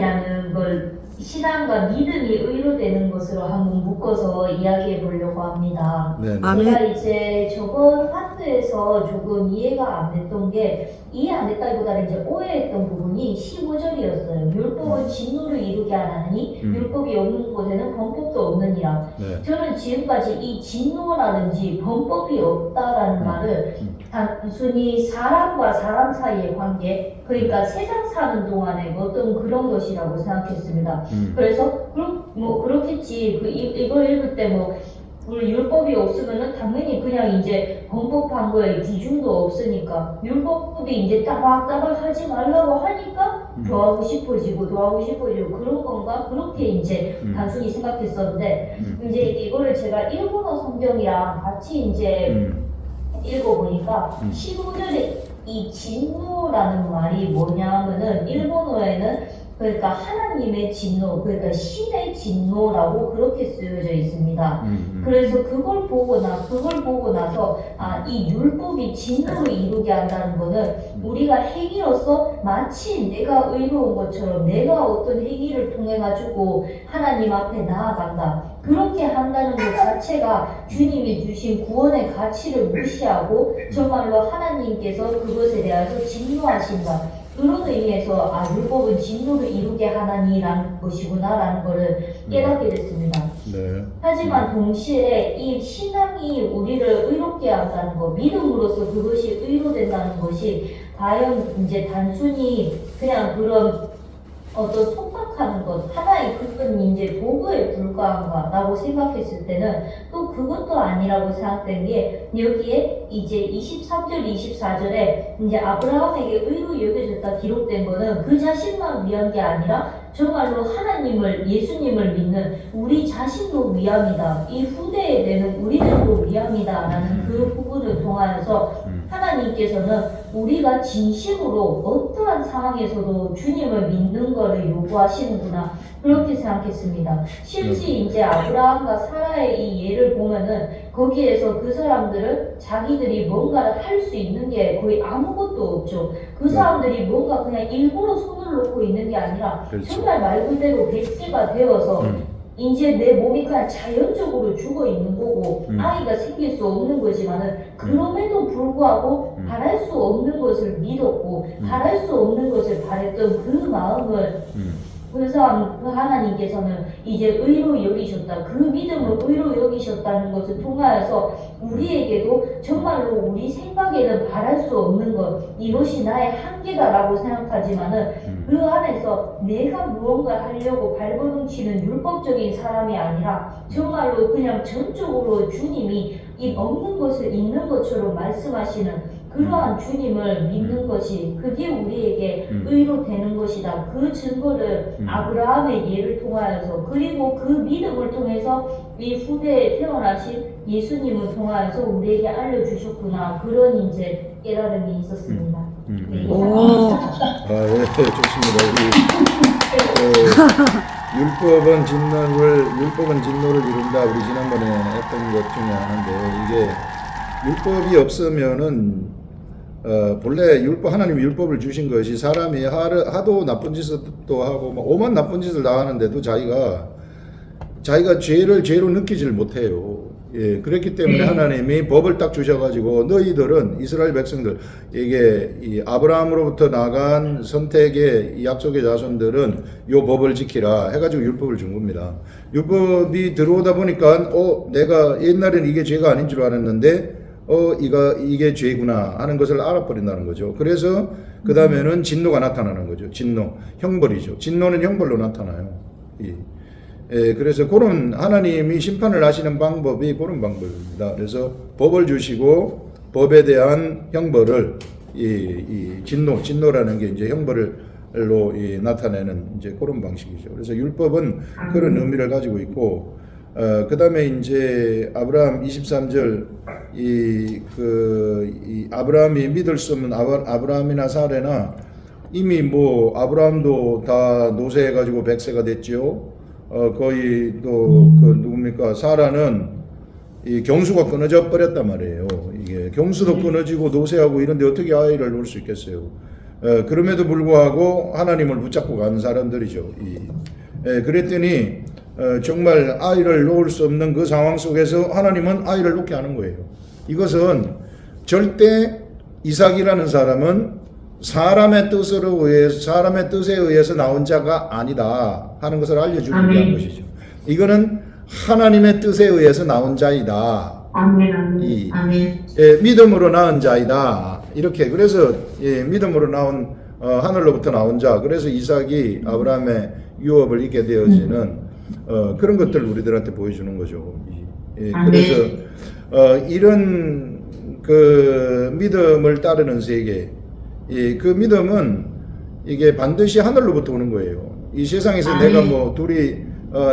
믿음이 의료되는 것으로 한번 묶어서 이야기해 보려고 합니다. 네. 제가 이제 저번 파트에서 조금 이해가 안 됐던 게, 이해 안 됐다기보다는 이제 오해했던 부분이 15절이었어요. 율법은 진노를 이루게 하나니 율법이 없는 곳에는 범법도 없느니라. 네. 저는 지금까지 이 진노라든지 범법이 없다라는 말을 단순히 사람과 사람 사이의 관계, 그러니까 세상 사는 동안에 어떤 그런 것이라고 생각했습니다. 그래서 그렇겠지. 이걸 읽을 때 우리 율법이 없으면은 당연히 그냥 이제 범법한 거에 기준도 없으니까 율법이 이제 따박따박 하지 말라고 하니까 더 하고 싶어지고 그런 건가? 그렇게 이제 단순히 생각했었는데 이제 이거를 제가 일본어 성경이랑 같이 이제 읽어보니까 15절에 이 진노라는 말이 뭐냐면은 일본어에는 그러니까 하나님의 진노, 그러니까 신의 진노라고 그렇게 쓰여져 있습니다. 그래서 그걸 보고 나서 이 율법이 진노를 이루게 한다는 거는 우리가 행위로서 마치 내가 의로운 것처럼 내가 어떤 행위를 통해 가지고 하나님 앞에 나아간다. 그렇게 한다는 것 자체가 주님이 주신 구원의 가치를 무시하고 정말로 하나님께서 그것에 대해서 진노하신다. 그런 의미에서 율법은 진노를 이루게 하나니라는 것이구나라는 것을 깨닫게 됐습니다. 네. 하지만 동시에 이 신앙이 우리를 의롭게 한다는 것, 믿음으로써 그것이 의로된다는 것이 과연 이제 단순히 그냥 그런 어떤 속박하는 것, 하나의 그건 이제 도구에 불과한가라고 생각했을 때는 또 그것도 아니라고 생각된 게 여기에 이제 23절, 24절에 이제 아브라함에게 의로 여겨졌다 기록된 거는 그 자신만 위한 게 아니라 정말로 하나님을, 예수님을 믿는 우리 자신도 위함이다. 이 후대에 되는 우리들도 위함이다라는 그 부분을 통하여서 하나님께서는 우리가 진심으로 어떠한 상황에서도 주님을 믿는 것을 요구하시는구나. 그렇게 생각했습니다. 실제 이제 아브라함과 사라의 이 예를 보면은 거기에서 그 사람들은 자기들이 뭔가를 할 수 있는 게 거의 아무것도 없죠. 그 사람들이 뭔가 그냥 일부러 손을 놓고 있는 게 아니라 그렇죠. 정말 말 그대로 백세가 되어서 이제 내 몸이 그냥 자연적으로 죽어 있는 거고 아이가 생길 수 없는 거지만은 그럼에도 불구하고 바랄 수 없는 것을 믿었고 바랄 수 없는 것을 바랬던 그 마음을 그래서 하나님께서는 이제 의로 여기셨다. 그 믿음을 의로 여기셨다는 것을 통하여서 우리에게도 정말로 우리 생각에는 바랄 수 없는 것, 이것이 나의 한계다라고 생각하지만은 그 안에서 내가 무언가 하려고 발버둥치는 율법적인 사람이 아니라 정말로 그냥 전적으로 주님이 이 없는 것을 있는 것처럼 말씀하시는 그러한 주님을 믿는 것이 그게 우리에게 의로 되는 것이다. 그 증거를 아브라함의 예를 통하여서 그리고 그 믿음을 통해서 이 후대에 태어나신 예수님을 통하여서 우리에게 알려주셨구나. 그런 이제 깨달음이 있었습니다. 네, 오. 예, 좋습니다. 율법은 진노를 이룬다. 우리 지난번에 했던 것 중에 하나인데 이게 율법이 없으면은 본래 하나님이 율법을 주신 것이 사람이 하도 나쁜 짓을 또 하고 오만 나쁜 짓을 다 하는데도 자기가 죄를 죄로 느끼질 못해요. 예, 그렇기 때문에 하나님이 법을 딱 주셔가지고 너희들은 이스라엘 백성들 이게 이 아브라함으로부터 나간 선택의 이 약속의 자손들은 요 법을 지키라 해가지고 율법을 준 겁니다. 율법이 들어오다 보니까 내가 옛날에는 이게 죄가 아닌 줄 알았는데 이게 죄구나 하는 것을 알아버린다는 거죠. 그래서 그 다음에는 진노가 나타나는 거죠. 진노, 형벌이죠. 진노는 형벌로 나타나요. 그래서 그런 하나님이 심판을 하시는 방법이 그런 방법입니다. 그래서 법을 주시고 법에 대한 형벌을 이 진노라는 게 이제 형벌로 나타내는 이제 그런 방식이죠. 그래서 율법은 그런 의미를 가지고 있고, 그 다음에 이제 아브라함 23절 이 아브라함이 믿을 수 없는 아브라함이나 사레나 이미 뭐 아브라함도 다 노쇠해가지고 100세가 됐죠. 거의 또 누굽니까 사라는 이 경수가 끊어져 버렸단 말이에요. 이게 경수도 끊어지고 노쇠하고 이런데 어떻게 아이를 놓을 수 있겠어요? 그럼에도 불구하고 하나님을 붙잡고 가는 사람들이죠. 그랬더니 정말 아이를 놓을 수 없는 그 상황 속에서 하나님은 아이를 놓게 하는 거예요. 이것은 절대 이삭이라는 사람은 사람의 뜻에 의해서 나온 자가 아니다 하는 것을 알려주기 위한 것이죠. 이거는 하나님의 뜻에 의해서 나온 자이다. 믿음으로 낳은 자이다. 이렇게 그래서 믿음으로 나온 하늘로부터 나온 자. 그래서 이삭이 아브라함의 유업을 입게 되어지는 그런 것들을 우리들한테 보여주는 거죠. 그래서 이런 그 믿음을 따르는 세계. 그 믿음은 이게 반드시 하늘로부터 오는 거예요. 이 세상에서 내가 뭐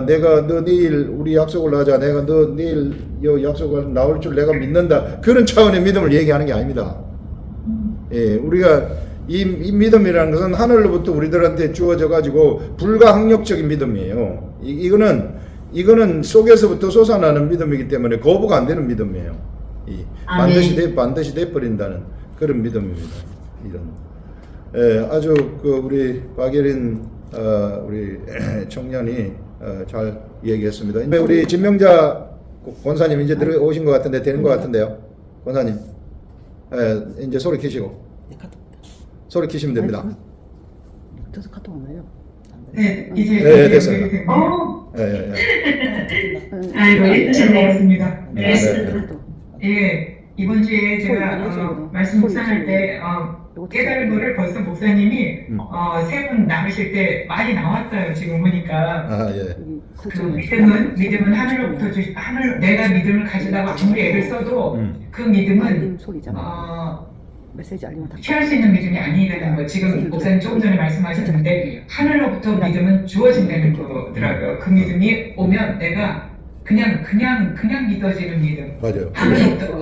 내가 너 내일 우리 약속을 하자. 내가 너 내일 약속을 나올 줄 내가 믿는다. 그런 차원의 믿음을 얘기하는 게 아닙니다. 우리가 이 믿음이라는 것은 하늘로부터 우리들한테 주어져 가지고 불가항력적인 믿음이에요. 이거는 속에서부터 솟아나는 믿음이기 때문에 거부가 안 되는 믿음이에요. 반드시 돼버린다는 그런 믿음입니다. 아주 우리 박예린 우리 청년이 잘 얘기했습니다. 우리 진명자 권사님 이제 들어오신 것 같은데 되는 것 같은데요, 권사님. 이제 소리 키시고 소리 키시면 됩니다. 저도 카톡 오나요? 네, 이제 됐어요. 아이고, 잘 먹었습니다. 네. 이번 주에 제가 말씀 묵상할 때 깨달은 거를 벌써 목사님이 세 분 나누실 때 많이 나왔어요. 지금 보니까 그 믿음은 하늘로부터 내가 믿음을 가지다가 아무리 애를 써도 그 믿음은 메시지 알리면 다 취할 수 있는 믿음이 아니라는 거. 지금 목사님 조금 전에 말씀하셨는데 하늘로부터 믿음은 주어진다는 거더라고요. 그 믿음이 오면 내가 그냥 믿어지는 믿음. 맞아요.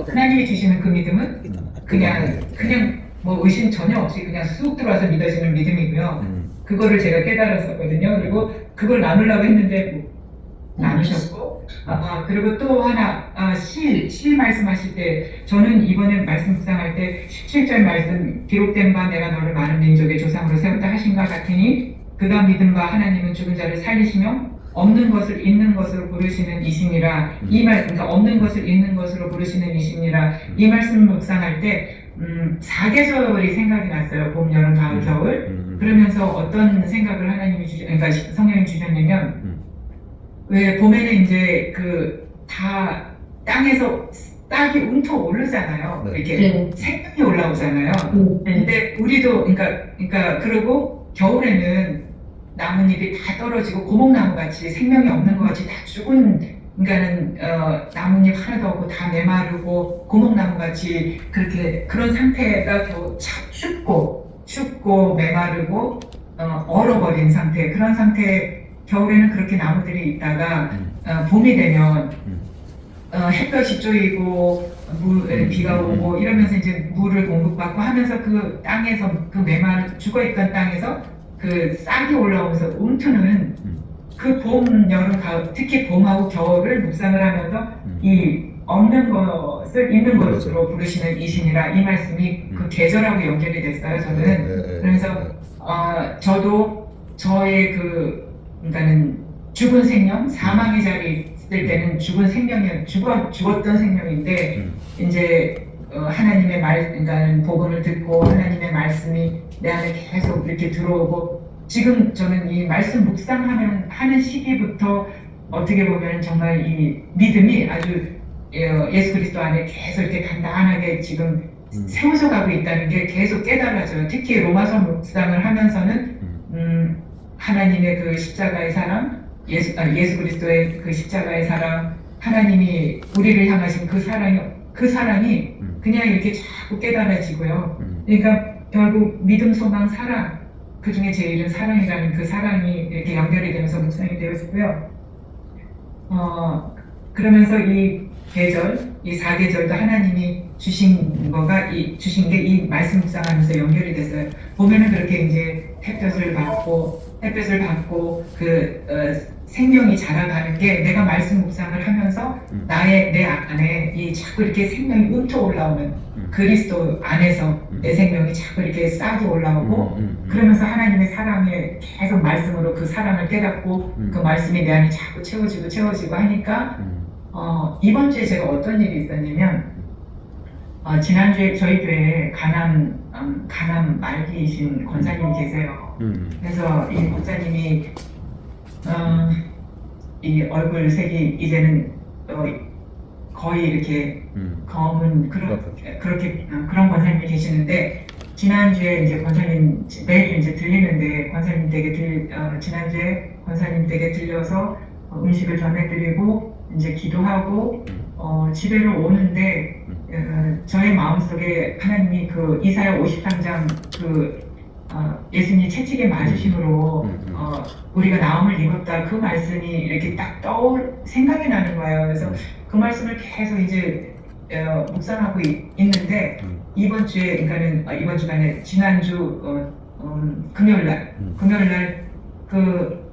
하나님이 주시는 그 믿음은 그냥 뭐 의심 전혀 없이 그냥 쑥 들어와서 믿어지는 믿음이고요. 그거를 제가 깨달았었거든요. 그리고 그걸 나누려고 했는데 나누셨고, 그리고 또 하나 시 말씀하실 때 저는 이번에 말씀 묵상할 때 17절 말씀 기록된 바 내가 너를 많은 민족의 조상으로 세웠다 하신가 같으니 그가 믿음과 하나님은 죽은 자를 살리시며 없는 것을 있는 것으로 부르시는 이시니라. 그러니까 없는 것을 있는 것으로 부르시는 이시니라. 이 말씀을 묵상할 때 4계절이 생각이 났어요. 봄, 여름, 가을, 겨울. 그러면서 어떤 생각을 하나님이 그러니까 성령이 주셨냐면, 왜 봄에는 이제 다 땅에서 싹이 움터 오르잖아요. 이렇게 생명이 올라오잖아요. 근데 우리도 그러니까 그리고 겨울에는 나뭇잎이 다 떨어지고 고목나무 같이 생명이 없는 것 같이 다 죽은, 그러니까는 나뭇잎 하나도 없고 다 메마르고 고목나무 같이 그런 상태가 겨우 춥고 메마르고 얼어버린 상태, 그런 상태. 겨울에는 그렇게 나무들이 있다가 봄이 되면 햇볕이 쪼이고 비가 오고 이러면서 이제 물을 공급받고 하면서 그 땅에서 죽어있던 땅에서 그 싹이 올라오면서 움트는 그 봄, 여름, 가을, 특히 봄하고 겨울을 묵상을 하면서 이 없는 것을 있는 것으로 부르시는 이신이라, 이 말씀이 그 계절하고 연결이 됐어요. 저는 그래서 저도 저의 그러니까는 죽은 생명, 사망의 자리 때는 죽었던 생명인데 이제 하나님의 그러니까 복음을 듣고 하나님의 말씀이 내 안에 계속 이렇게 들어오고 지금 저는 이 말씀 묵상하는 시기부터 어떻게 보면 정말 이 믿음이 아주 예수 그리스도 안에 계속 이렇게 단단하게 지금 세워져 가고 있다는 게 계속 깨달아져요. 특히 로마서 묵상을 하면서는 하나님의 그 십자가의 사랑, 예수 그리스도의 그 십자가의 사랑, 하나님이 우리를 향하신 그 사랑이 그냥 이렇게 자꾸 깨달아지고요. 그러니까 결국 믿음, 소망, 사랑, 그 중에 제일은 사랑이라는 그 사랑이 이렇게 연결이 되면서 묵상이 되었고요. 그러면서 이 계절, 이 4계절도 하나님이 주신 게 이 말씀 묵상하면서 연결이 됐어요. 보면은 그렇게 이제 햇볕을 받고 생명이 자라가는 게 내가 말씀 묵상을 하면서 내 안에 이 자꾸 이렇게 생명이 움터 올라오는 그리스도 안에서 내 생명이 자꾸 이렇게 싹이 올라오고 그러면서 하나님의 사랑에 계속 말씀으로 그 사랑을 깨닫고 그 말씀이 내 안에 자꾸 채워지고 하니까 이번 주에 제가 어떤 일이 있었냐면 지난주에 저희 교회에 가남 말기이신 권사님이 계세요. 그래서 이 권사님이 이 얼굴색이 이제는 거의 이렇게 검은 그런 권사님이 계시는데 지난주에 이제 권사님 매일 이제 들리는데 권사님 댁에 지난주에 권사님 댁에 들려서 음식을 전해드리고 이제 기도하고 집에로 오는데 저의 마음속에 하나님이 그 이사야 53장 예수님 채찍에 맞으심으로 우리가 나음을 입었다 그 말씀이 이렇게 딱 생각이 나는 거예요. 그래서 그 말씀을 계속 이제 묵상하고 있는데 이번 주가 아니라 지난주 금요일날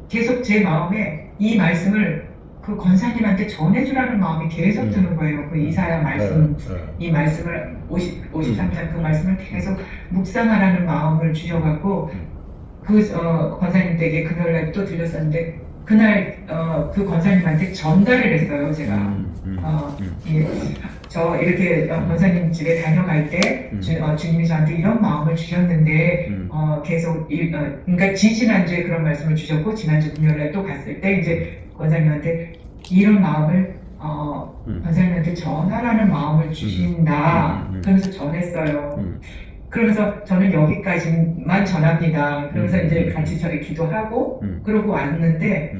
계속 제 마음에 이 말씀을 그 권사님한테 전해주라는 마음이 계속 드는 거예요. 그 이사야 말씀, 이 말씀을 53장 그 말씀을 계속 묵상하라는 마음을 주셔갖고 권사님 댁에 금요일날 또 들렸었는데 그날 그 권사님한테 전달을 했어요. 제가 저 이렇게 권사님 집에 다녀갈 때 주님이 저한테 이런 마음을 주셨는데 계속 그러니까 지난주에 그런 말씀을 주셨고 지난주 금요일날 또 갔을 때 이제 권사님한테 이런 마음을 권사님한테 전하라는 마음을 주신다. 그러면서 전했어요. 그러면서 저는 여기까지만 전합니다. 그러면서 이제 같이 저희 기도하고 그러고 왔는데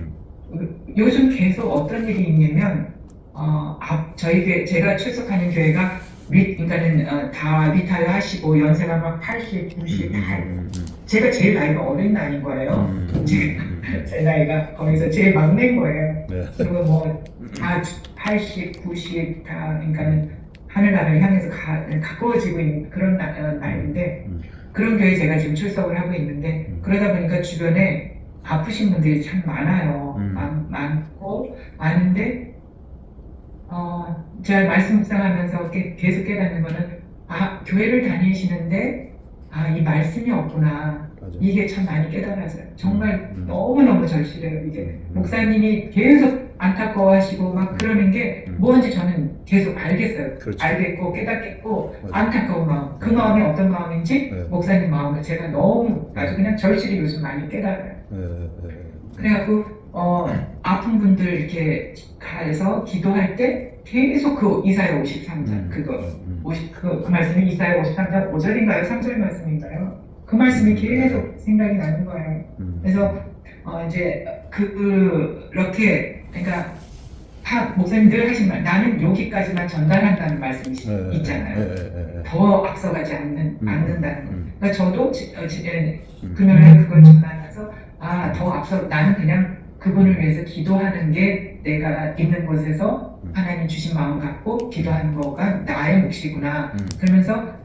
요즘 계속 어떤 일이 있냐면 제가 출석하는 교회가 다 리타이어 하시고 연세가 막 80, 90 다 제가 제일 나이가 어린 나이인 거예요. 제 나이가 거기서 제일 막내인 거예요. 그리고 뭐 다 80, 90 다 그러니까는 하늘나라를 향해서 가까워지고 있는 그런 나이인데 그런 교회에 제가 지금 출석을 하고 있는데 그러다 보니까 주변에 아프신 분들이 참 많아요. 많은데 제가 말씀 묵상하면서 계속 깨닫는 거는 교회를 다니시는데 이 말씀이 없구나. 맞아. 이게 참 많이 깨달아져요. 정말 너무너무 절실해요. 이게 목사님이 계속 안타까워하시고 막 그러는 게 뭔지 저는 계속 알겠어요. 그렇죠. 알겠고 깨닫겠고 맞아. 안타까운 마음. 그 마음이 어떤 마음인지 네. 목사님 마음을 제가 너무 아주 그냥 절실히 요즘 많이 깨달아요. 그래갖고 아픈 분들 이렇게 가서 기도할 때 계속 그 이사야 53장 그 말씀이 이사야 53장 5절인가요? 3절 말씀인가요? 그 말씀이 계속 생각이 나는 거예요. 그래서 이제 그렇게 그러니까 목사님 늘 하신 말 나는 여기까지만 전달한다는 말씀이 있잖아요. 더 앞서가지 않는다는 거. 그러니까 저도 금요일에 그걸 전달해서 더 앞서 나는 그냥 그분을 위해서 기도하는 게 내가 있는 곳에서 하나님 주신 마음 갖고 기도하는 거가 나의 몫이구나. 그러면서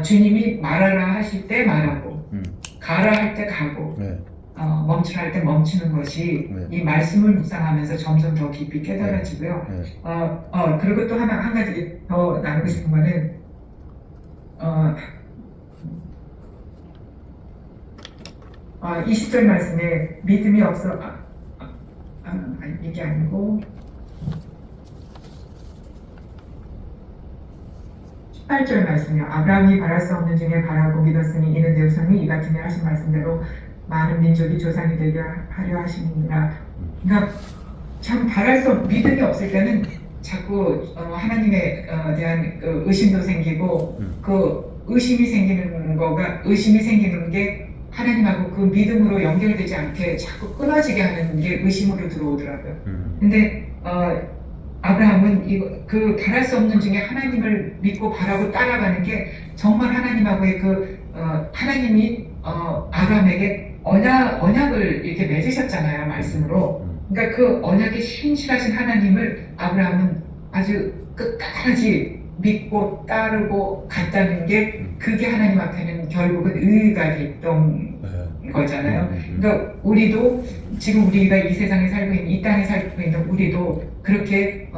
주님이 말하라 하실 때 말하고 가라 할 때 가고 멈추라 할 때 멈추는 것이 이 말씀을 묵상하면서 점점 더 깊이 깨달아지고요. 그리고 또 한 가지 더 나누고 싶은 거는 이 20절 말씀에 믿음이 없어 이게 아니고 18절 말씀이요. 아브라함이 바랄 수 없는 중에 바라고 믿었으니 이는 내 후손이 이 같은 일 하신 말씀대로 많은 민족이 조상이 되게 하려 하시니라. 그러니까 참 바랄 수 믿음이 없을 때는 자꾸 하나님에 대한 그 의심도 생기고 그 의심이 생기는 게 하나님하고 그 믿음으로 연결되지 않게 자꾸 끊어지게 하는 게 의심으로 들어오더라고요. 근데 아브라함은 그 바랄 수 없는 중에 하나님을 믿고 바라고 따라가는 게 정말 하나님하고의 하나님이 아브라함에게 언약을 이렇게 맺으셨잖아요, 말씀으로. 그러니까 그 언약에 신실하신 하나님을 아브라함은 아주 끝까지 믿고 따르고 갔다는 게 그게 하나님 앞에는 결국은 의의가 됐던 거잖아요. 그러니까 우리도 지금 우리가 이 세상에 살고 있는, 이 땅에 살고 있는 우리도 그렇게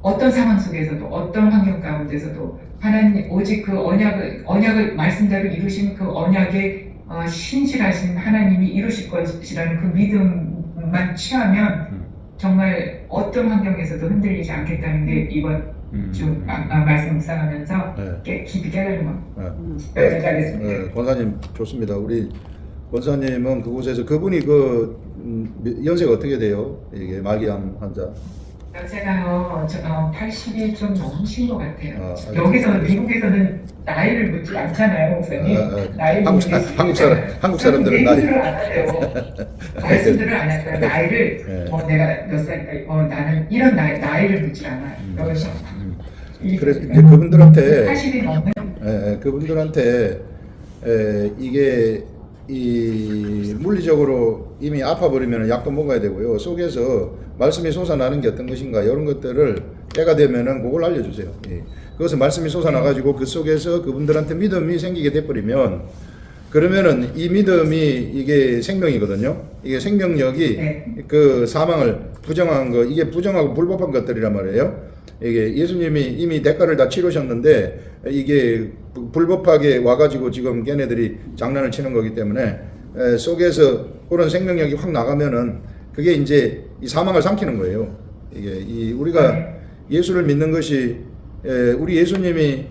어떤 상황 속에서도 어떤 환경 가운데서도 하나님 오직 그 언약을 말씀대로 이루신 그 언약에 신실하신 하나님이 이루실 것이라는 그 믿음만 취하면 정말 어떤 환경에서도 흔들리지 않겠다는 게 이번 주 말씀 묵상하면서 깊이 깨달은 거. 여기까지하겠습니다. 권사님 좋습니다. 우리 권사님은 그곳에서 그분이 연세가 어떻게 돼요? 이게 말기암 환자. 연세가요, 80이 좀 넘으신 것 같아요. 여기서 미국에서는 나이를 묻지 않잖아요, 목사님. 나이를 한국 사람들은 나이. 말씀들을 안 하세요. 말씀들을 안 하세요. 나이를 내가 몇 살이니까 나는 이런 나이를 묻지 않아요. 여기서. 그래서 이제 그분들한테 80이 넘는 그분들한테 이게 이 물리적으로 이미 아파버리면 약도 먹어야 되고요. 속에서 말씀이 솟아나는 게 어떤 것인가 이런 것들을 때가 되면은 그걸 알려주세요. 그것은 말씀이 솟아나가지고 그 속에서 그분들한테 믿음이 생기게 돼버리면 그러면은 이 믿음이 이게 생명이거든요. 이게 생명력이 그 사망을 부정한 거 이게 부정하고 불법한 것들이란 말이에요. 이게 예수님이 이미 대가를 다 치르셨는데 이게 불법하게 와가지고 지금 걔네들이 장난을 치는 거기 때문에 속에서 그런 생명력이 확 나가면은 그게 이제 이 사망을 삼키는 거예요. 이게 우리가 예수를 믿는 것이 우리 예수님이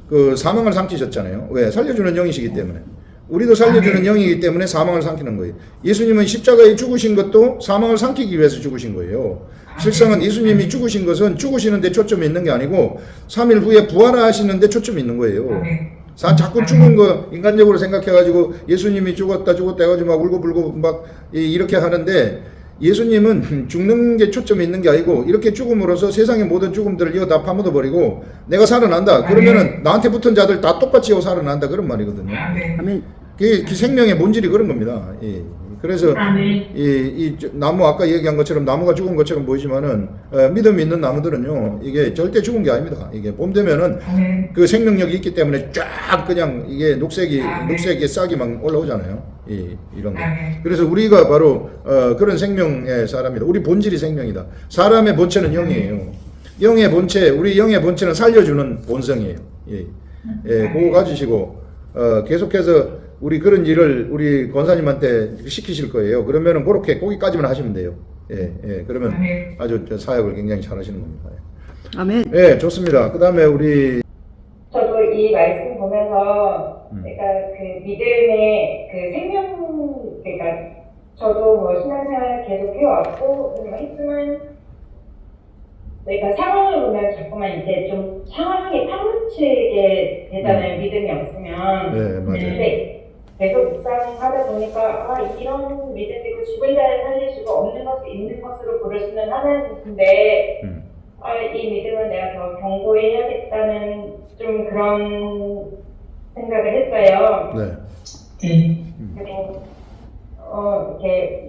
그 사망을 삼키셨잖아요. 왜? 살려주는 영이시기 때문에. 우리도 살려주는 영이기 때문에 사망을 삼키는 거예요. 예수님은 십자가에 죽으신 것도 사망을 삼키기 위해서 죽으신 거예요. 실상은 예수님이 죽으신 것은 죽으시는 데 초점이 있는 게 아니고 3일 후에 부활하시는 데 초점이 있는 거예요. 자꾸 죽은 거 인간적으로 생각해가지고 예수님이 죽었다 해가지고 막 울고불고 막 이렇게 하는데 예수님은 죽는 게 초점이 있는 게 아니고 이렇게 죽음으로써 세상의 모든 죽음들을 이거 다 파묻어버리고 내가 살아난다. 그러면은 나한테 붙은 자들 다 똑같이 살아난다. 그런 말이거든요. 그 생명의 본질이 그런 겁니다. 그래서 이 나무 아까 얘기한 것처럼 나무가 죽은 것처럼 보이지만은 믿음이 있는 나무들은요 이게 절대 죽은 게 아닙니다. 이게 봄 되면은 그 생명력이 있기 때문에 쫙 그냥 이게 녹색이 싹이 막 올라오잖아요. 이런 거. 그래서 우리가 바로 그런 생명의 사람이다. 우리 본질이 생명이다. 사람의 본체는 영이에요. 영의 본체, 우리 영의 본체는 살려주는 본성이에요. 그거 가지시고 계속해서 우리 그런 일을 우리 권사님한테 시키실 거예요. 그러면은 그렇게 거기까지만 하시면 돼요. 그러면 아주 사역을 굉장히 잘 하시는 겁니다. 아멘. 좋습니다. 그 다음에 우리 저도 이 말씀 보면서 그러니까 그 믿음의 그 생명 그러니까 저도 뭐 신앙생활 계속 해왔고 했지만 그러니까 상황을 보면 자꾸만 이제 좀 상황에 파묻히게 되잖아요. 믿음이 없으면. 맞아요. 근데 계속 묵상하다 보니까 이런 믿음이고 죽은 자를 살리시고 없는 것을 있는 것으로 부르시는 하나님인데 이 믿음은 내가 더 견고히 해야겠다는 좀 그런 생각을 했어요. 그리고 이렇게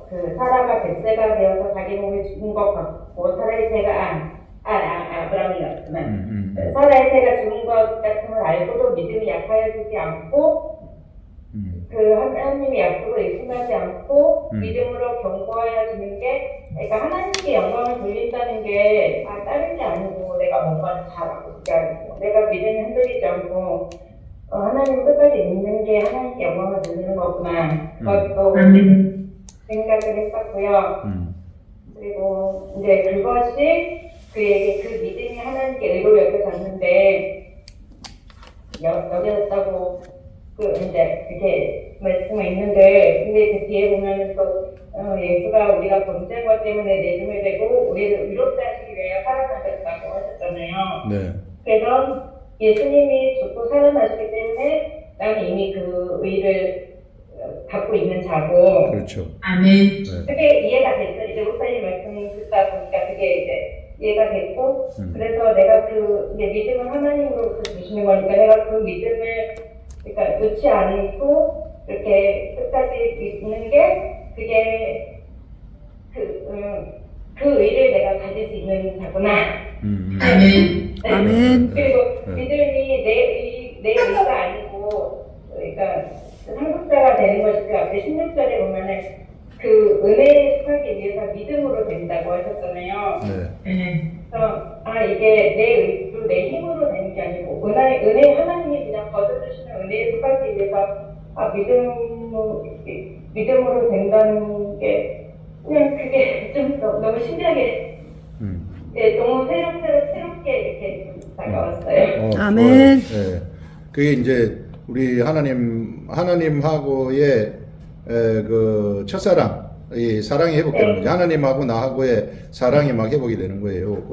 그 사라가 백세가 되어서 자기 몸이 죽은 것 같고 사라의 태가 아브라함이었지만 사라의 태가 죽은 것 같음을 알고도 믿음이 약하여지지 않고 그 하나님의 약속을 의심하지 않고 믿음으로 견고하여지는 게 그러니까 하나님께 영광을 돌린다는 게 다른 게 아니고 내가 뭔가를 잘하고 그게 아니고 내가 믿음이 흔들리지 않고 하나님 끝까지 믿는 게 하나님께 영광을 돌리는 거구나 그것도 생각을 했었고요. 그리고 이제 그것이 그에게 그 믿음이 하나님께 의로 여겨졌는데 여겼다고 이제 그렇게 말씀이 있는데, 근데 그 뒤에 보면 또 예수가 우리가 범죄한 것 때문에 내줌을 되고 우리를 위롭게 하시기 위해 살아나셨다고 하셨잖아요. 네. 그래서 예수님이 죽고 살아나셨기 때문에 나는 이미 그 의를 갖고 있는 자고. 그렇죠. 아멘. 네. 그게 이해가 됐어. 이제 목사님 말씀 듣다 보니까 그게 이제 이해가 됐고, 그래서 내가 그 이제 믿음을 하나님으로부터 주시는 거니까 내가 그 믿음을 그러니까 놓지 않고 이렇게 끝까지 믿는 게 그게 그 의를 내가 가질 수 있는 자구나. 아멘. 네. 아멘. 그리고 믿음이 내 의가 아니고, 그러니까 상속자가 되는 것이 그 앞에 16절에 보면은 그 은혜에 속하기 위해서 믿음으로 된다고 하셨잖아요. 네. 그래서 이게 내 의로 내 힘으로 되는 게 아니고 은혜 하나님이 그냥 거둬주시는 은혜에 속하기 위해서 믿음으로 된다는 게 그냥 그게 좀 너무 신기하게 너무 새롭게 이렇게 다가왔어요. 아멘. 예. 그게 이제 우리 하나님하고의 그 첫사랑, 이 사랑이 회복되는 거죠. 하나님하고 나하고의 사랑이 막 회복이 되는 거예요.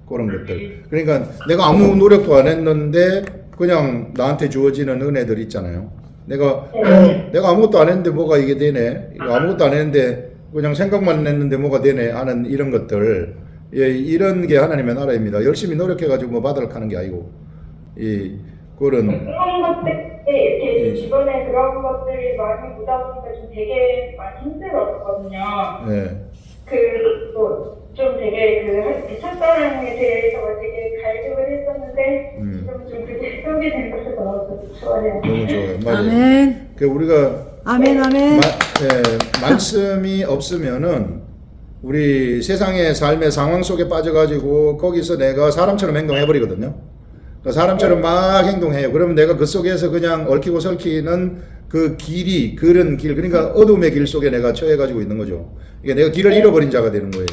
그런 것들. 그러니까 내가 아무 노력도 안 했는데 그냥 나한테 주어지는 은혜들 있잖아요. 내가 아무것도 안 했는데 뭐가 이게 되네. 아무것도 안 했는데 그냥 생각만 했는데 뭐가 되네 하는 이런 것들. 예, 이런 게 하나님의 나라입니다. 열심히 노력해가지고 뭐 받으려고 하는 게 아니고, 그런 것들 이렇게 주변에 그런 것들이 많이 보다 보니까 좀 되게 많이 힘들었거든요. 네. 좀 되게 그 첫사랑에 대해서 되게 갈등을 했었는데 좀 그게 회복이 된 것이 너무 좋아요. 너무 좋아요. 맞아요. 아멘. 그 우리가 아멘. 아멘. 말씀이 없으면은 우리 세상의 삶의 상황 속에 빠져가지고 거기서 내가 사람처럼 행동해버리거든요. 사람처럼 막 행동해요. 그러면 내가 그 속에서 그냥 얽히고 설키는 그 길이, 그런 길, 그러니까 어둠의 길 속에 내가 처해가지고 있는 거죠. 이게 내가 길을 잃어버린 자가 되는 거예요.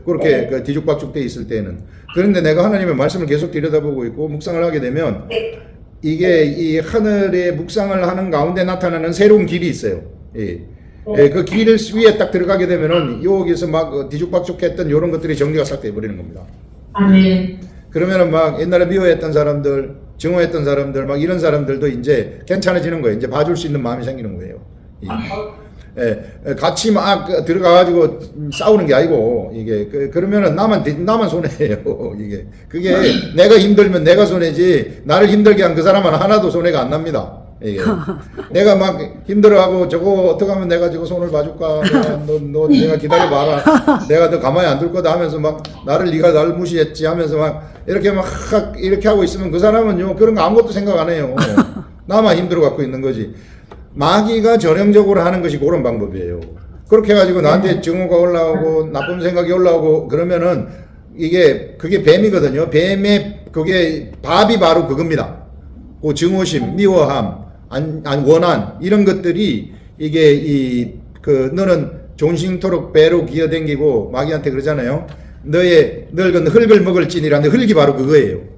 그렇게 뒤죽박죽 돼 있을 때는. 그런데 내가 하나님의 말씀을 계속 들여다보고 있고 묵상을 하게 되면 이게 이 하늘의 묵상을 하는 가운데 나타나는 새로운 길이 있어요. 그 길을 위에 딱 들어가게 되면은 여기서 막 뒤죽박죽했던 이런 것들이 정리가 싹 돼버리는 겁니다. 아멘. 그러면은 막 옛날에 미워했던 사람들, 증오했던 사람들, 막 이런 사람들도 이제 괜찮아지는 거예요. 이제 봐줄 수 있는 마음이 생기는 거예요. 같이 막 들어가가지고 싸우는 게 아니고, 이게, 그러면은 나만 손해예요. 이게. 그게 내가 힘들면 내가 손해지, 나를 힘들게 한 그 사람은 하나도 손해가 안 납니다. 이게. 내가 막 힘들어하고 저거 어떻게 하면 내가 저거 손을 봐줄까? 내가 기다려봐라. 내가 너 가만히 안 둘 거다 하면서 막 네가 나를 무시했지 하면서 막 이렇게 하고 있으면 그 사람은요, 그런 거 아무것도 생각 안 해요. 나만 힘들어 갖고 있는 거지. 마귀가 전형적으로 하는 것이 그런 방법이에요. 그렇게 해가지고 나한테 증오가 올라오고 나쁜 생각이 올라오고 그러면은 그게 뱀이거든요. 그게 밥이 바로 그겁니다. 그 증오심, 미워함, 원한, 이런 것들이 너는 존싱토록 배로 기어댕기고 마귀한테 그러잖아요. 너의 늙은 흙을 먹을지니라는데 흙이 바로 그거예요.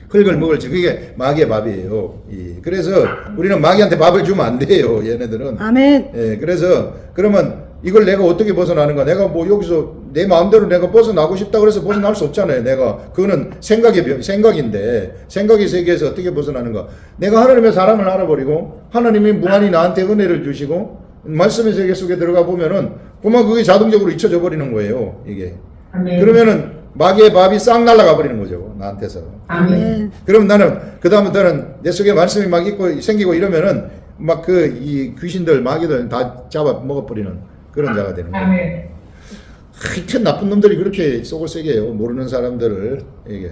흙을 먹을지. 그게 마귀의 밥이에요. 그래서 우리는 마귀한테 밥을 주면 안 돼요. 얘네들은. 아멘. 그래서 그러면 이걸 내가 어떻게 벗어나는가? 내가 뭐 여기서 내 마음대로 내가 벗어나고 싶다 그래서 벗어날 수 없잖아요. 그거는 생각인데 생각의 세계에서 어떻게 벗어나는가? 내가 하나님의 사랑을 알아버리고 하나님이 무한히 나한테 은혜를 주시고 말씀의 세계 속에 들어가 보면은 그만 그게 자동적으로 잊혀져 버리는 거예요. 이게. 아멘. 그러면은 마귀의 밥이 싹 날아가 버리는 거죠. 나한테서. 아멘. 그럼 나는 그다음부터는 내 속에 말씀이 막 있고 생기고 이러면은 막 이 귀신들 마귀들 다 잡아 먹어버리는 그런 자가 되는 거예요. 아멘. 하여튼 나쁜 놈들이 그렇게 속을 세게 해요. 모르는 사람들을. 이게.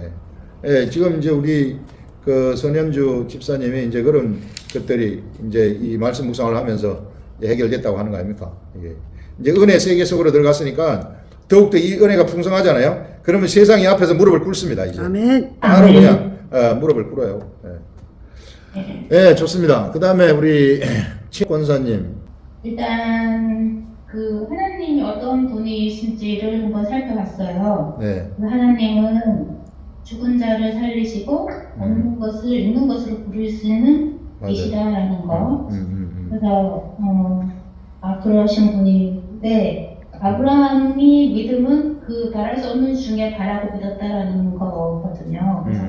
지금 이제 우리 그 선현주 집사님이 이제 그런 것들이 이제 이 말씀 묵상을 하면서 해결됐다고 하는 거 아닙니까? 이게. 이제 은혜 세계 속으로 들어갔으니까 더욱더 이 은혜가 풍성하잖아요. 그러면 세상이 앞에서 무릎을 꿇습니다. 이제. 아멘. 바로 그냥 무릎을 꿇어요. 좋습니다. 그 다음에 우리 권사님. 일단 그 하나님이 어떤 분이신지를 한번 살펴봤어요. 네. 그 하나님은 죽은 자를 살리시고 없는 것을 있는 것으로 부르시는 맞아요. 이시라라는 거. 그래서 그러신 분인데 아브라함이 믿음은 그 바랄 수 없는 중에 바라고 믿었다라는 거거든요. 그래서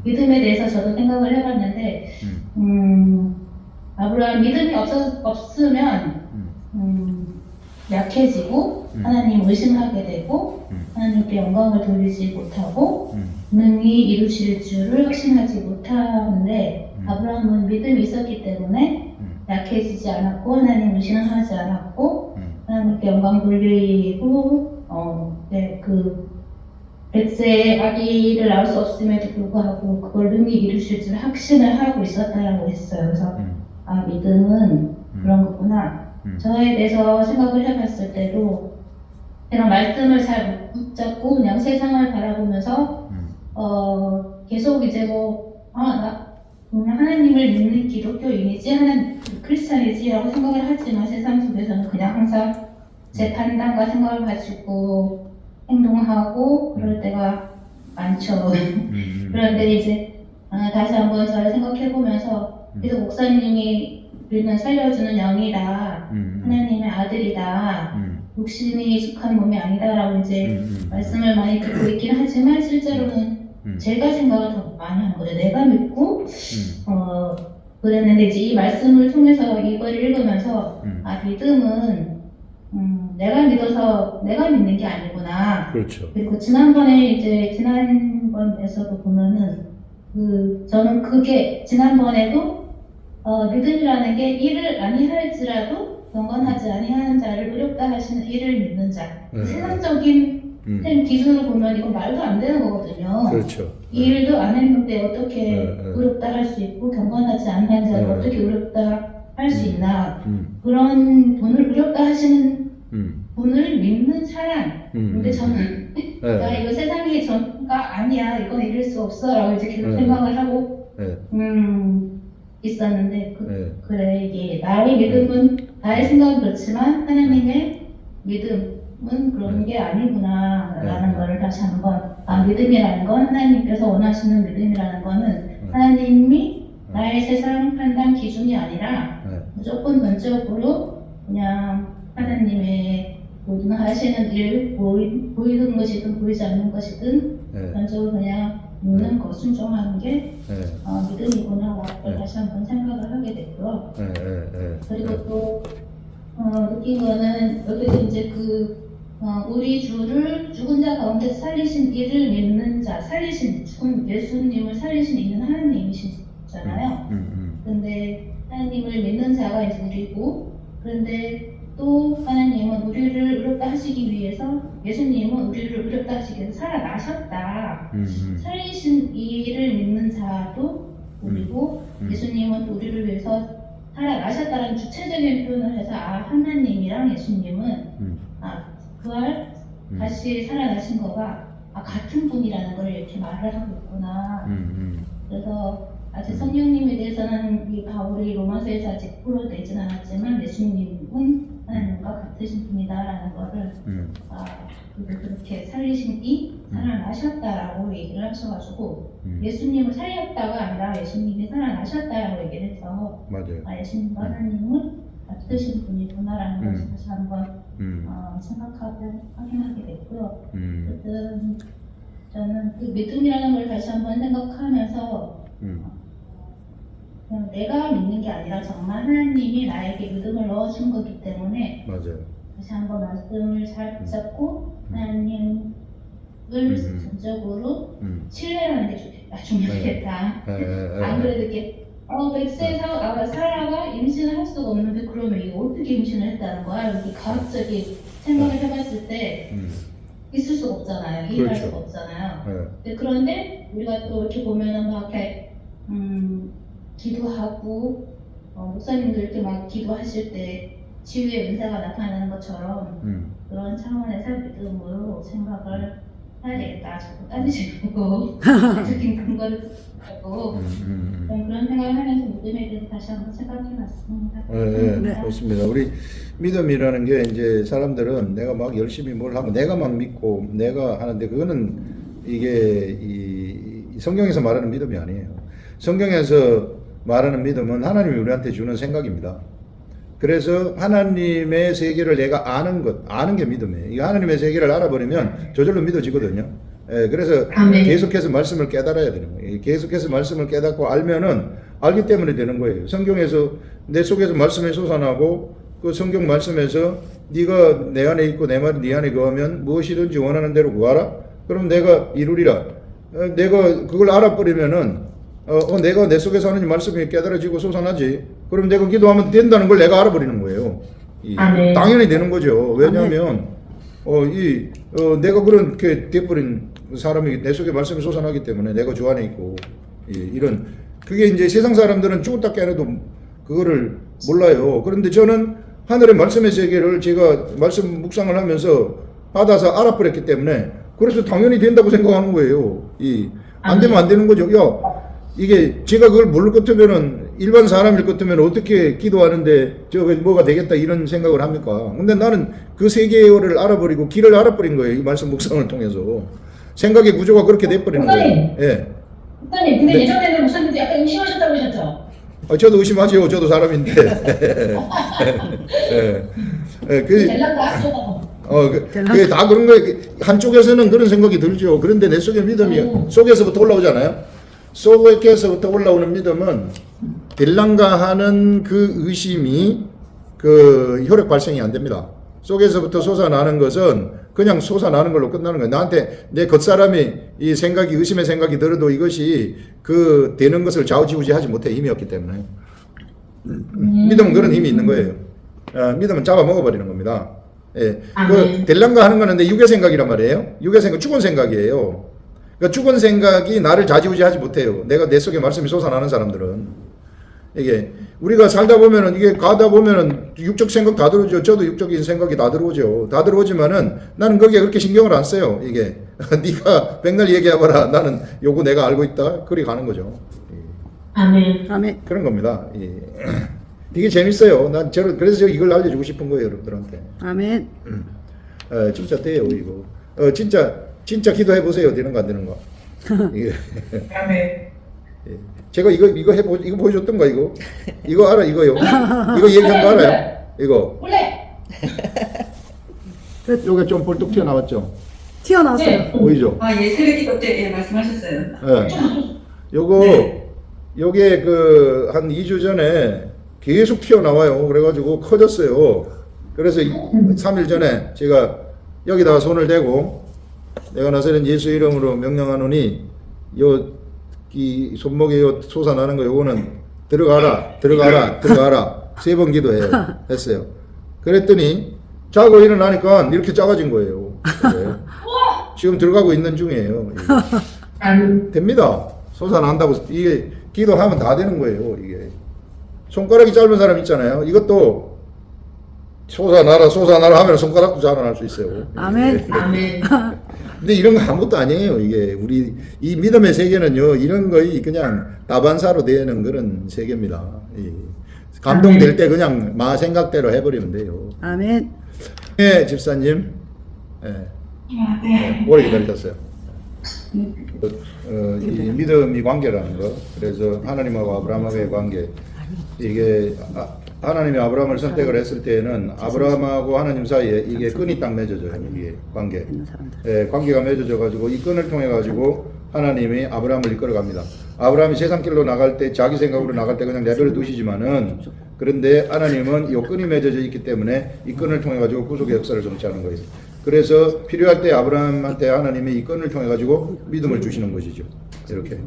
믿음에 대해서 저도 생각을 해봤는데 아브라함 믿음이 없으면 약해지고 하나님 의심하게 되고 하나님께 영광을 돌리지 못하고 능히 이루실 줄을 확신하지 못하는데 아브라함은 믿음이 있었기 때문에 약해지지 않았고 하나님 의심하지 않았고 하나님께 영광 돌리고 그 100세의 아기를 낳을 수 없음에도 불구하고 그걸 능히 이루실 줄 확신을 하고 있었다라고 했어요. 그래서 믿음은 그런 거구나. 저에 대해서 생각을 해봤을 때도 제가 말씀을 잘 못 붙잡고 그냥 세상을 바라보면서 계속 이제 그냥 하나님을 믿는 기독교인이지 하나님 크리스찬이지라고 생각을 하지만 세상 속에서는 그냥 항상 제 판단과 생각을 가지고 행동하고 그럴 때가 많죠. 그런데 이제 다시 한번 잘 생각해보면서 그래서 목사님이 우리는 살려주는 영이다, 하나님의 아들이다, 욕심이 속한 몸이 아니다라고 이제 말씀을 많이 듣고 있긴 하지만 실제로는 제가 생각을 더 많이 한 거죠. 내가 믿고 그랬는데 이제 이 말씀을 통해서 이걸 읽으면서 믿음은 내가 믿어서 내가 믿는 게 아니구나. 그렇죠. 그리고 지난번에서도 보면은 저는 그게 지난번에도 믿음이라는 게 일을 아니할지라도 경건하지 아니하는 자를 의롭다 하시는 일을 믿는 자. 세상적인 기준으로 보면 이건 말도 안 되는 거거든요. 그렇죠. 이 일도 안 했는데 어떻게 의롭다 할 수 있고 경건하지 않는 자를 어떻게 의롭다 할 수 있나. 그런 분을 의롭다 하시는 분을 믿는 사람. 근데 저는 나 이거 세상의 전가 아니야. 이건 이럴 수 없어. 라고 이제 계속 생각을 하고 있었는데 그래 이게 나의 믿음은 나의 생각은 그렇지만 하나님의 믿음은 그런 게 아니구나 라는 거를 다시 한번 믿음이라는 건 하나님께서 원하시는 믿음이라는 거는 하나님이 나의 세상 판단 기준이 아니라 무조건 전적으로 그냥 하나님의 모든 하시는 일 보이는 것이든 보이지 않는 것이든 전적으로 그냥 믿는 거 순종하는 게 믿음이구나 라고 다시 한번 생각을 하게 됐고요. 그리고 또 느낀 거는 여기서 이제 우리 주를 죽은 자 가운데 살리신 이를 믿는 자, 죽은 예수님을 살리신 이는 하나님이시잖아요. 근데 하나님을 믿는 자가 이제 우리고, 그런데 또 하나님은 우리를 의롭다 하시기 위해서, 예수님은 우리를 의롭다 하시기 위해서 살아나셨다. 살리신 이를 믿는 자도 우리고, 예수님은 또 우리를 위해서 살아나셨다는 주체적인 표현을 해서 하나님이랑 예수님은 부활 다시 살아나신 거가 같은 분이라는 걸 이렇게 말을 하고 있구나. 그래서 아직 성령님에 대해서는 이 바울이 로마서에서 아직 풀어내진 않았지만 예수님은 하나님과 같으신 분이다라는 거를 그렇게 살리신 이 살아나셨다라고 얘기를 하셔가지고 예수님을 살렸다가 아니라 예수님이 살아나셨다라고 얘기를 해서 맞아요. 예수님과 하나님은 같으신 분이구나라는 것을 다시 한번 생각하고 확인하게 됐고요. 어쨌든 저는 그 믿음이라는 걸 다시 한번 생각하면서 그냥 내가 믿는 게 아니라 정말 하나님이 나에게 믿음을 넣어준 거기 때문에 맞아요. 다시 한번 말씀을 잘 붙잡고 하나님을 전적으로 신뢰하는 게 좋겠다, 중요하겠다. 안 그래도 이렇게 100세 사라가 임신을 할 수가 없는데 그러면 이거 어떻게 임신을 했다는 거야? 이렇게 과학적인 생각을 해봤을 때 있을 수가 없잖아요. 이해할 그렇죠. 수가 없잖아요. 그런데 우리가 또 이렇게 보면은 막 이렇게 기도하고 목사님도 이렇게 막 기도하실 때 치유의 은사가 나타나는 것처럼 그런 차원에서 믿음으로 생각을 해야 되겠다. 자꾸 따지시고 적인 근거를 하고 그런 생각을 하면서 믿음에 대해서 다시 한번 생각해봤습니다. 네, 좋습니다. 우리 믿음이라는 게 이제 사람들은 내가 막 열심히 뭘 하고 내가 막 믿고 내가 하는데 그거는 이게 성경에서 말하는 믿음이 아니에요. 성경에서 말하는 믿음은 하나님이 우리한테 주는 생각입니다. 그래서 하나님의 세계를 내가 아는 게 믿음이에요. 이 하나님의 세계를 알아버리면 저절로 믿어지거든요. 예, 그래서 계속해서 말씀을 깨달아야 되는 거예요. 계속해서 말씀을 깨닫고 알면은 알기 때문에 되는 거예요. 성경에서 내 속에서 말씀이 솟아나고 그 성경 말씀에서 네가 내 안에 있고 내 말이 네 안에 거하면 무엇이든지 원하는 대로 구하라. 그럼 내가 이루리라. 내가 그걸 알아버리면은 내가 내 속에서 하나님 말씀이 깨달아지고 솟아나지. 그럼 내가 기도하면 된다는 걸 내가 알아버리는 거예요. 당연히 되는 거죠. 왜냐하면 내가 그렇게 돼버린 사람이 내 속에 말씀이 솟아나기 때문에 내가 주 안에 있고 이런 그게 이제 세상 사람들은 죽었다 깨어나도 그거를 몰라요. 그런데 저는 하늘의 말씀의 세계를 제가 말씀 묵상을 하면서 받아서 알아버렸기 때문에 그래서 당연히 된다고 생각하는 거예요. 안 되면 안 되는 거죠. 야, 이게 제가 그걸 모를 것 같으면은 일반 사람일 것 같으면 어떻게 기도하는데 저게 뭐가 되겠다 이런 생각을 합니까? 근데 나는 그 세계를 알아버리고 길을 알아버린 거예요. 이 말씀 묵상을 통해서. 생각의 구조가 그렇게 돼버리는 거예요. 예. 목사님, 근데 예전에는 목사님도 약간 의심하셨다고 하셨죠? 저도 의심하죠. 저도 사람인데. 그게 다 그런 거예요. 한쪽에서는 그런 생각이 들죠. 그런데 내 속에 믿음이 속에서부터 올라오잖아요. 속에서부터 올라오는 믿음은 될란가 하는 그 의심이 그 혈액 발생이 안 됩니다. 속에서부터 솟아나는 것은 그냥 솟아나는 걸로 끝나는 거예요. 나한테 내 겉사람이 이 생각이 의심의 생각이 들어도 이것이 그 되는 것을 좌우지우지하지 못해 힘이 없기 때문에 믿음은 그런 힘이 있는 거예요. 믿음은 잡아 먹어버리는 겁니다. 예, 그 될란가 하는 거는 내 육의 생각이란 말이에요. 육의 생각, 죽은 생각이에요. 그러니까 죽은 생각이 나를 좌지우지하지 못해요. 내가 내 속에 말씀이 솟아나는 사람들은 이게 우리가 살다 보면은 이게 가다 보면은 육적 생각 다 들어오죠. 저도 육적인 생각이 다 들어오죠. 다 들어오지만은 나는 거기에 그렇게 신경을 안 써요. 이게 네가 백날 얘기해봐라. 나는 요거 내가 알고 있다. 그리 가는 거죠. 아멘. 그런 겁니다. 이게 재밌어요. 그래서 이걸 알려주고 싶은 거예요, 여러분들한테. 아멘. 진짜 돼요, 이거. 진짜 기도해 보세요. 되는 거 안 되는 거. 아멘. 제가 이거 보여줬던가 이거 알아 이거요. 이거 얘기한 거 알아요? 이거. 원래 요게 좀 볼뚝 튀어나왔죠? 튀어나왔어요. 보이죠? 예, 새벽기도 때 말씀하셨어요. 요게 그 한 2주 전에 계속 튀어나와요. 그래가지고 커졌어요. 그래서 3일 전에 제가 여기다가 손을 대고 내가 나서는 예수 이름으로 명령하노니 이 손목에 솟아나는 거 요거는 들어가라 3번 기도해요. 했어요. 그랬더니 자고 일어나니까 이렇게 작아진 거예요. 지금 들어가고 있는 중이에요. 됩니다. 솟아난다고 이게 기도하면 다 되는 거예요. 이게 손가락이 짧은 사람 있잖아요. 이것도 솟아나라 하면 손가락도 자라날 수 있어요. 아멘. 근데 이런 거 아무것도 아니에요. 이게 우리 이 믿음의 세계는요, 이런 거이 그냥 다반사로 되는 그런 세계입니다. 감동될 때 그냥 마 생각대로 해버리면 돼요. 아멘. 네, 집사님. 네. 오래 기다리셨어요. 이 믿음이 관계라는 거. 그래서 하나님하고 아브라함의 관계. 이게 하나님이 아브라함을 선택을 했을 때에는 아브라함하고 하나님 사이에 이게 끈이 딱 맺어져요. 이게 관계. 관계가 맺어져 가지고 이 끈을 통해 가지고 하나님이 아브라함을 이끌어 갑니다. 아브라함이 세상길로 나갈 때 자기 생각으로 나갈 때 그냥 내버려 두시지만은 그런데 하나님은 이 끈이 맺어져 있기 때문에 이 끈을 통해 가지고 구속의 역사를 정치하는 거예요. 그래서 필요할 때 아브라함한테 하나님이 이 끈을 통해 가지고 믿음을 주시는 것이죠. 이렇게.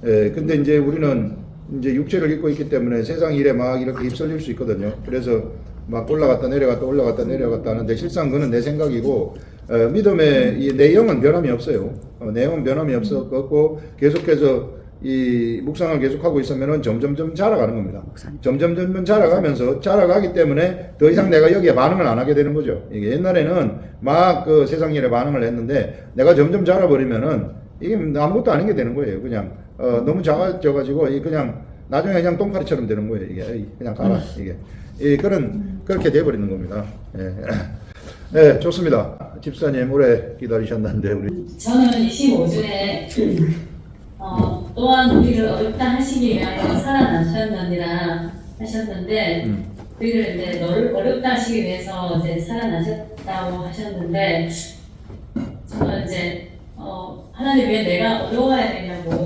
근데 이제 우리는 이제 육체를 입고 있기 때문에 세상 일에 막 이렇게 휩쓸릴 수 있거든요. 그래서 막 올라갔다 내려갔다 하는데 실상 그건 내 생각이고 믿음의 이 내용은 변함이 없어요. 내용은 변함이 없었고 계속해서 이 묵상을 계속하고 있으면은 점점점 자라가는 겁니다. 점점점 자라가기 때문에 더 이상 내가 여기에 반응을 안 하게 되는 거죠. 이게 옛날에는 막 그 세상 일에 반응을 했는데 내가 점점 자라버리면은 이게 아무것도 아닌 게 되는 거예요. 그냥 너무 작아져가지고 그냥 나중에 그냥 똥파리처럼 되는 거예요. 이게 그냥 가라 이게 그렇게 돼버리는 겁니다. 네, 좋습니다. 집사님 오래 기다리셨는데 우리 저는 25주에 또한 우리를 어렵다 하시기 위하여 살아나셨느니라 하셨는데, 우리를 이제 너를 어렵다 하시기 위해서 이제 살아나셨다고 하셨는데, 저는 이제 하나님 왜 내가 어려워야 되냐고.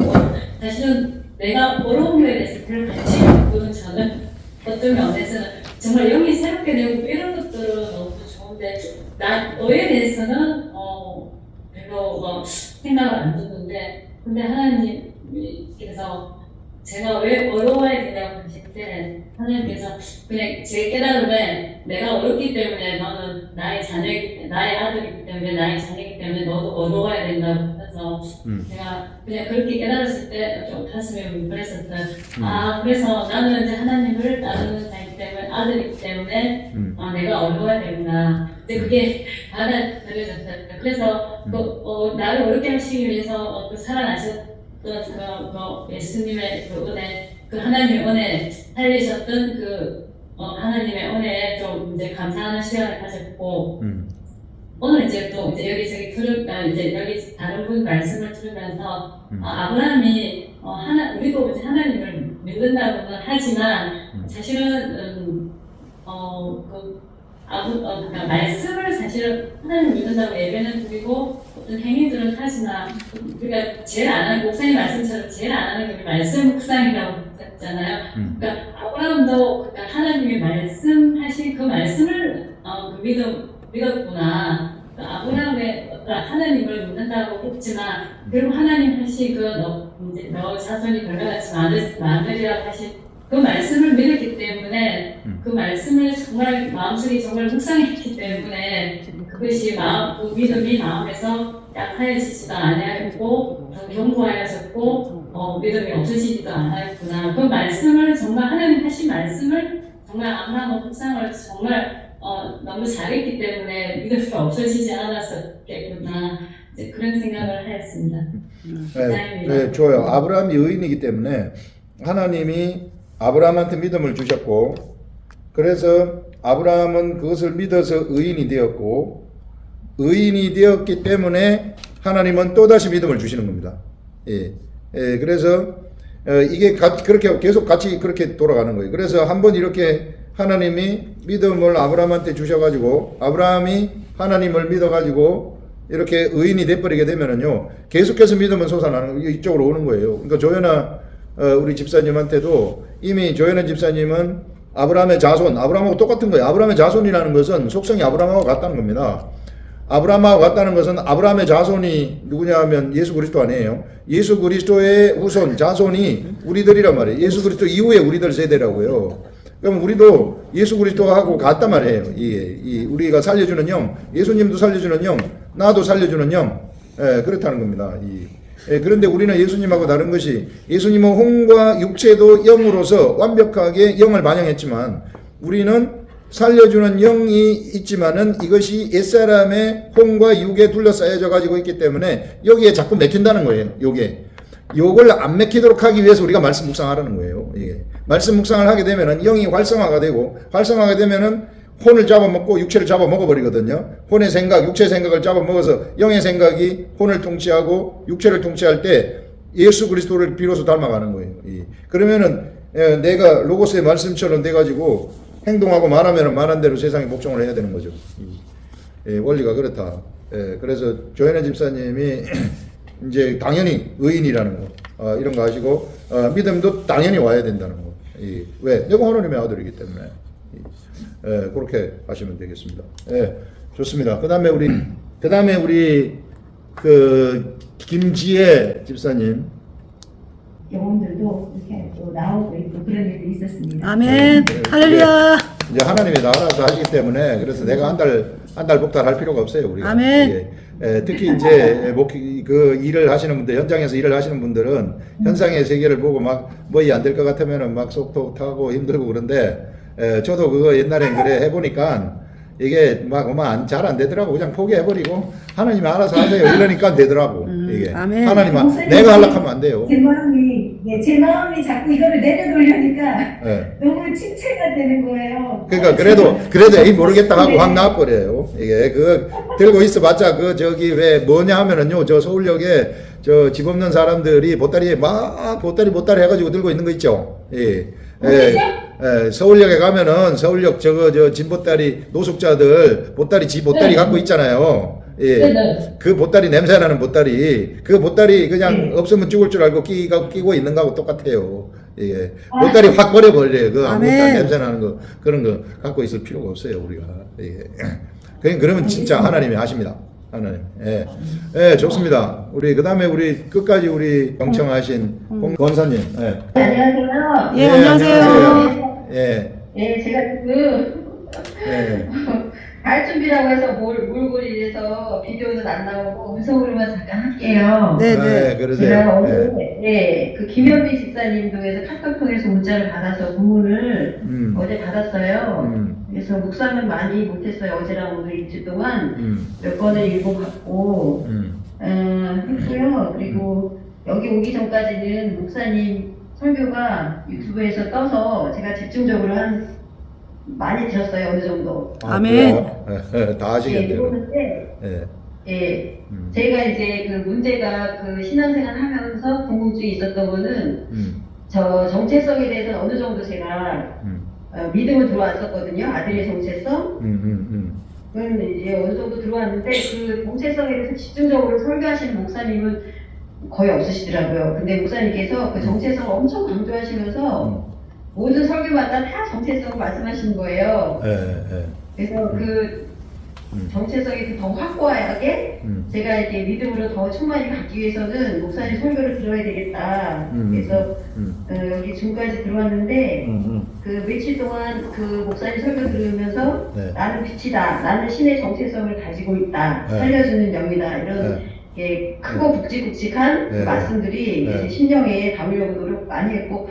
사실은 내가 어려운 거에 대해서 별 관심이 없거든. 저는 어떤 면에서는 정말 영이 새롭게 되고 이런 것들은 너무 좋은데, 너에 대해서는 별로 생각을 안 듣는데, 근데 하나님께서 제가 왜 어려워야 되냐고 하실 때, 하나님께서 그냥 제 깨달음에 내가 어렵기 때문에 너는 나의 아들이기 때문에, 나의 자녀이기 때문에 너도 어려워야 된다고 해서 제가 그냥 그렇게 깨달았을 때 좀 가슴이 뭉클했었어요. 그래서 나는 이제 하나님을 따르는 자이기 때문에, 아들이기 때문에 내가 어려워야 되구나. 근데 그게 받아들여졌어요. 그래서 나를 어렵게 하시기 위해서 살아나셨던 예수님의 그 은혜, 그 하나님의 은혜 살리셨던 하나님의 은혜에 좀 이제 감사하는 시간을 가졌고, 오늘 이제 또 이제 여기저기 이제 여기 다른 분 말씀을 들으면서 아브라함이 우리도 이제 하나님을 믿는다고는 하지만 사실은 그러니까 말씀을 사실은 하나님 믿는다고 예배는 드리고 어떤 행위들은 하지만, 그러니까 제일 안 하는, 목사님 말씀처럼 제일 안 하는 게 말씀 묵상이라고 했잖아요. 그러니까 아브라함도 그러니까 하나님이 말씀하신 그 말씀을 믿었구나. 그러니까 아브라함의 하나님을 믿는다고 했지만 결국 하나님 하신 너 자손이 별과같이 많으리라고 하신 그 말씀을 믿었기 때문에, 그 말씀을 정말 마음속에 정말 묵상했기 때문에 그것이 그 믿음이 마음에서 약하여지지도 아니하였고 견고하여졌고 믿음이 없어지지도 않았구나. 그 말씀을 정말 하나님 하신 말씀을 정말 아브라함은 묵상을 정말 너무 잘했기 때문에 믿음이 없어지지 않았었겠구나. 이제 그런 생각을 하였습니다. 네, 좋아요. 아브라함이 의인이기 때문에 하나님이 아브라함한테 믿음을 주셨고, 그래서 아브라함은 그것을 믿어서 의인이 되었고, 의인이 되었기 때문에 하나님은 또다시 믿음을 주시는 겁니다. 그래서 이게 그렇게 계속 같이 그렇게 돌아가는 거예요. 그래서 한번 이렇게 하나님이 믿음을 아브라함한테 주셔가지고, 아브라함이 하나님을 믿어가지고 이렇게 의인이 돼버리게 되면은요, 계속해서 믿음은 솟아나는 이쪽으로 오는 거예요. 그러니까 조연아 우리 집사님한테도 이미 조연아 집사님은 아브라함의 자손, 아브라함하고 똑같은 거예요. 아브라함의 자손이라는 것은 속성이 아브라함하고 같다는 겁니다. 아브라함하고 같다는 것은 아브라함의 자손이 누구냐 하면 예수 그리스도 아니에요. 예수 그리스도의 후손, 자손이 우리들이란 말이에요. 예수 그리스도 이후에 우리들 세대라고요. 그럼 우리도 예수 그리스도하고 같단 말이에요. 우리가 살려주는 영, 예수님도 살려주는 영, 나도 살려주는 영, 그렇다는 겁니다. 그런데 우리는 예수님하고 다른 것이, 예수님은 혼과 육체도 영으로서 완벽하게 영을 반영했지만, 우리는 살려주는 영이 있지만은 이것이 옛사람의 혼과 육에 둘러싸여져 가지고 있기 때문에 여기에 자꾸 맥힌다는 거예요. 요걸 안 맥히도록 하기 위해서 우리가 말씀 묵상하라는 거예요. 말씀 묵상을 하게 되면은 영이 활성화가 되고, 활성화가 되면은 혼을 잡아먹고 육체를 잡아먹어버리거든요. 혼의 생각, 육체의 생각을 잡아먹어서 영의 생각이 혼을 통치하고 육체를 통치할 때 예수 그리스도를 비로소 닮아가는 거예요. 그러면은 내가 로고스의 말씀처럼 돼가지고 행동하고 말하면 말한 대로 세상에 복종을 해야 되는 거죠. 원리가 그렇다. 그래서 조현애 집사님이 이제 당연히 의인이라는 거, 이런 거 하시고, 믿음도 당연히 와야 된다는 거. 왜? 내가 하나님의 아들이기 때문에. 그렇게 하시면 되겠습니다. 좋습니다. 그 다음에 우리 김지혜 집사님. 영혼들도 이렇게 또 나오고 있고 그런 일도 있었습니다. 아멘. 할렐루야. 이제 하나님이 다 알아서 하시기 때문에, 그래서 내가 한 달 복달할 필요가 없어요, 우리가. 아멘. 특히 이제 그 일을 하시는 분들, 현장에서 일을 하시는 분들은 현상의 세계를 보고 막 뭐이 안 될 것 같으면은 막 속도 타고 힘들고 그런데, 저도 그거 옛날에 그래 해보니까 이게 막 잘 안 되더라고. 그냥 포기해버리고 하나님이 알아서 하세요 이러니까 되더라고. 이게 아멘. 하나님 내가 하려고 하면 안 돼요. 제 마음이 예, 제 마음이 자꾸 이거를 내려놓으려니까 예. 너무 침체가 되는 거예요. 그러니까 그래도 에이 모르겠다 하고 확 나와버려요. 이게 그 들고 있어봤자 그 저기 왜 뭐냐 하면은요, 저 서울역에 저 집 없는 사람들이 보따리 해가지고 들고 있는 거 있죠. 예. 예, 서울역에 가면은 서울역 저 짐보따리 노숙자들 보따리 네. 갖고 있잖아요. 예. 네네. 그 보따리 냄새나는 보따리, 그 보따리 그냥 없으면 죽을 줄 알고 끼고 있는 거하고 똑같아요. 예. 보따리 확 버려버려요. 그 아무것도 안 냄새나는 거, 그런 거 갖고 있을 필요가 없어요, 우리가. 예. 그러면 진짜 하나님이 하십니다. 하나님. 예. 예, 좋습니다. 그 다음에 끝까지 우리 경청하신 홍 권사님. 예. 안녕하세요. 예, 안녕하세요. 예. 예, 제가 예. 갈 준비라고 해서 몰골이라서 비디오는 안 나오고 음성으로만 잠깐 할게요. 네, 그러세요. 제가 오늘 그 김현미 집사님도에서 카톡 통해서 문자를 받아서 부문을 어제 받았어요. 그래서 묵상은 많이 못했어요. 어제랑 오늘 일주 동안 몇 번을 읽어봤고 했고요. 그리고 여기 오기 전까지는 목사님 설교가 유튜브에서 떠서 제가 집중적으로 많이 들었어요. 어느 정도. 아멘. 다 하시겠네요. 읽었는데 예. 제가 이제 그 문제가 그 신앙생활 하면서 궁금증이 있었던 거는 저 정체성에 대해서 어느 정도 제가 믿음은 들어왔었거든요. 아들의 정체성. 이제 어느 정도 들어왔는데 그 정체성에 대해서 집중적으로 설교하시는 목사님은 거의 없으시더라고요. 근데 목사님께서 그 정체성을 엄청 강조하시면서 모든 설교마다 다 정체성을 말씀하시는 거예요. 그래서 그 정체성이 더 확고하게 제가 이렇게 믿음으로 더 충만히 갖기 위해서는 목사님 설교를 들어야 되겠다. 그래서 여기 중까지 들어왔는데 그 며칠 동안 그 목사님 설교 들으면서 나는 빛이다. 나는 신의 정체성을 가지고 있다. 살려주는 영이다. 이런 크고 굵직굵직한 그 말씀들이 이제 심령에 담으려고 노력 많이 했고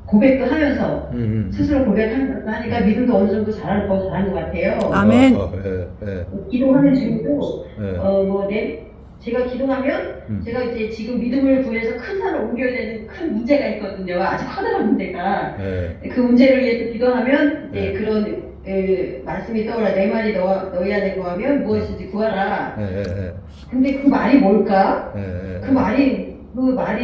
고백도 하면서 스스로 고백하니까 믿음도 어느 정도 잘한 것 같아요. 아멘. 기도하는 중에도 제가 기도하면 제가 이제 지금 믿음을 구해서 큰 산을 옮겨야 되는 큰 문제가 있거든요. 아주 커다란 문제가. 그 문제를 위해서 기도하면 그런 말씀이 떠올라. 내 말이 너희 안에 구하면 무엇인지 구하라. 근데 그 말이 뭘까? 그 말이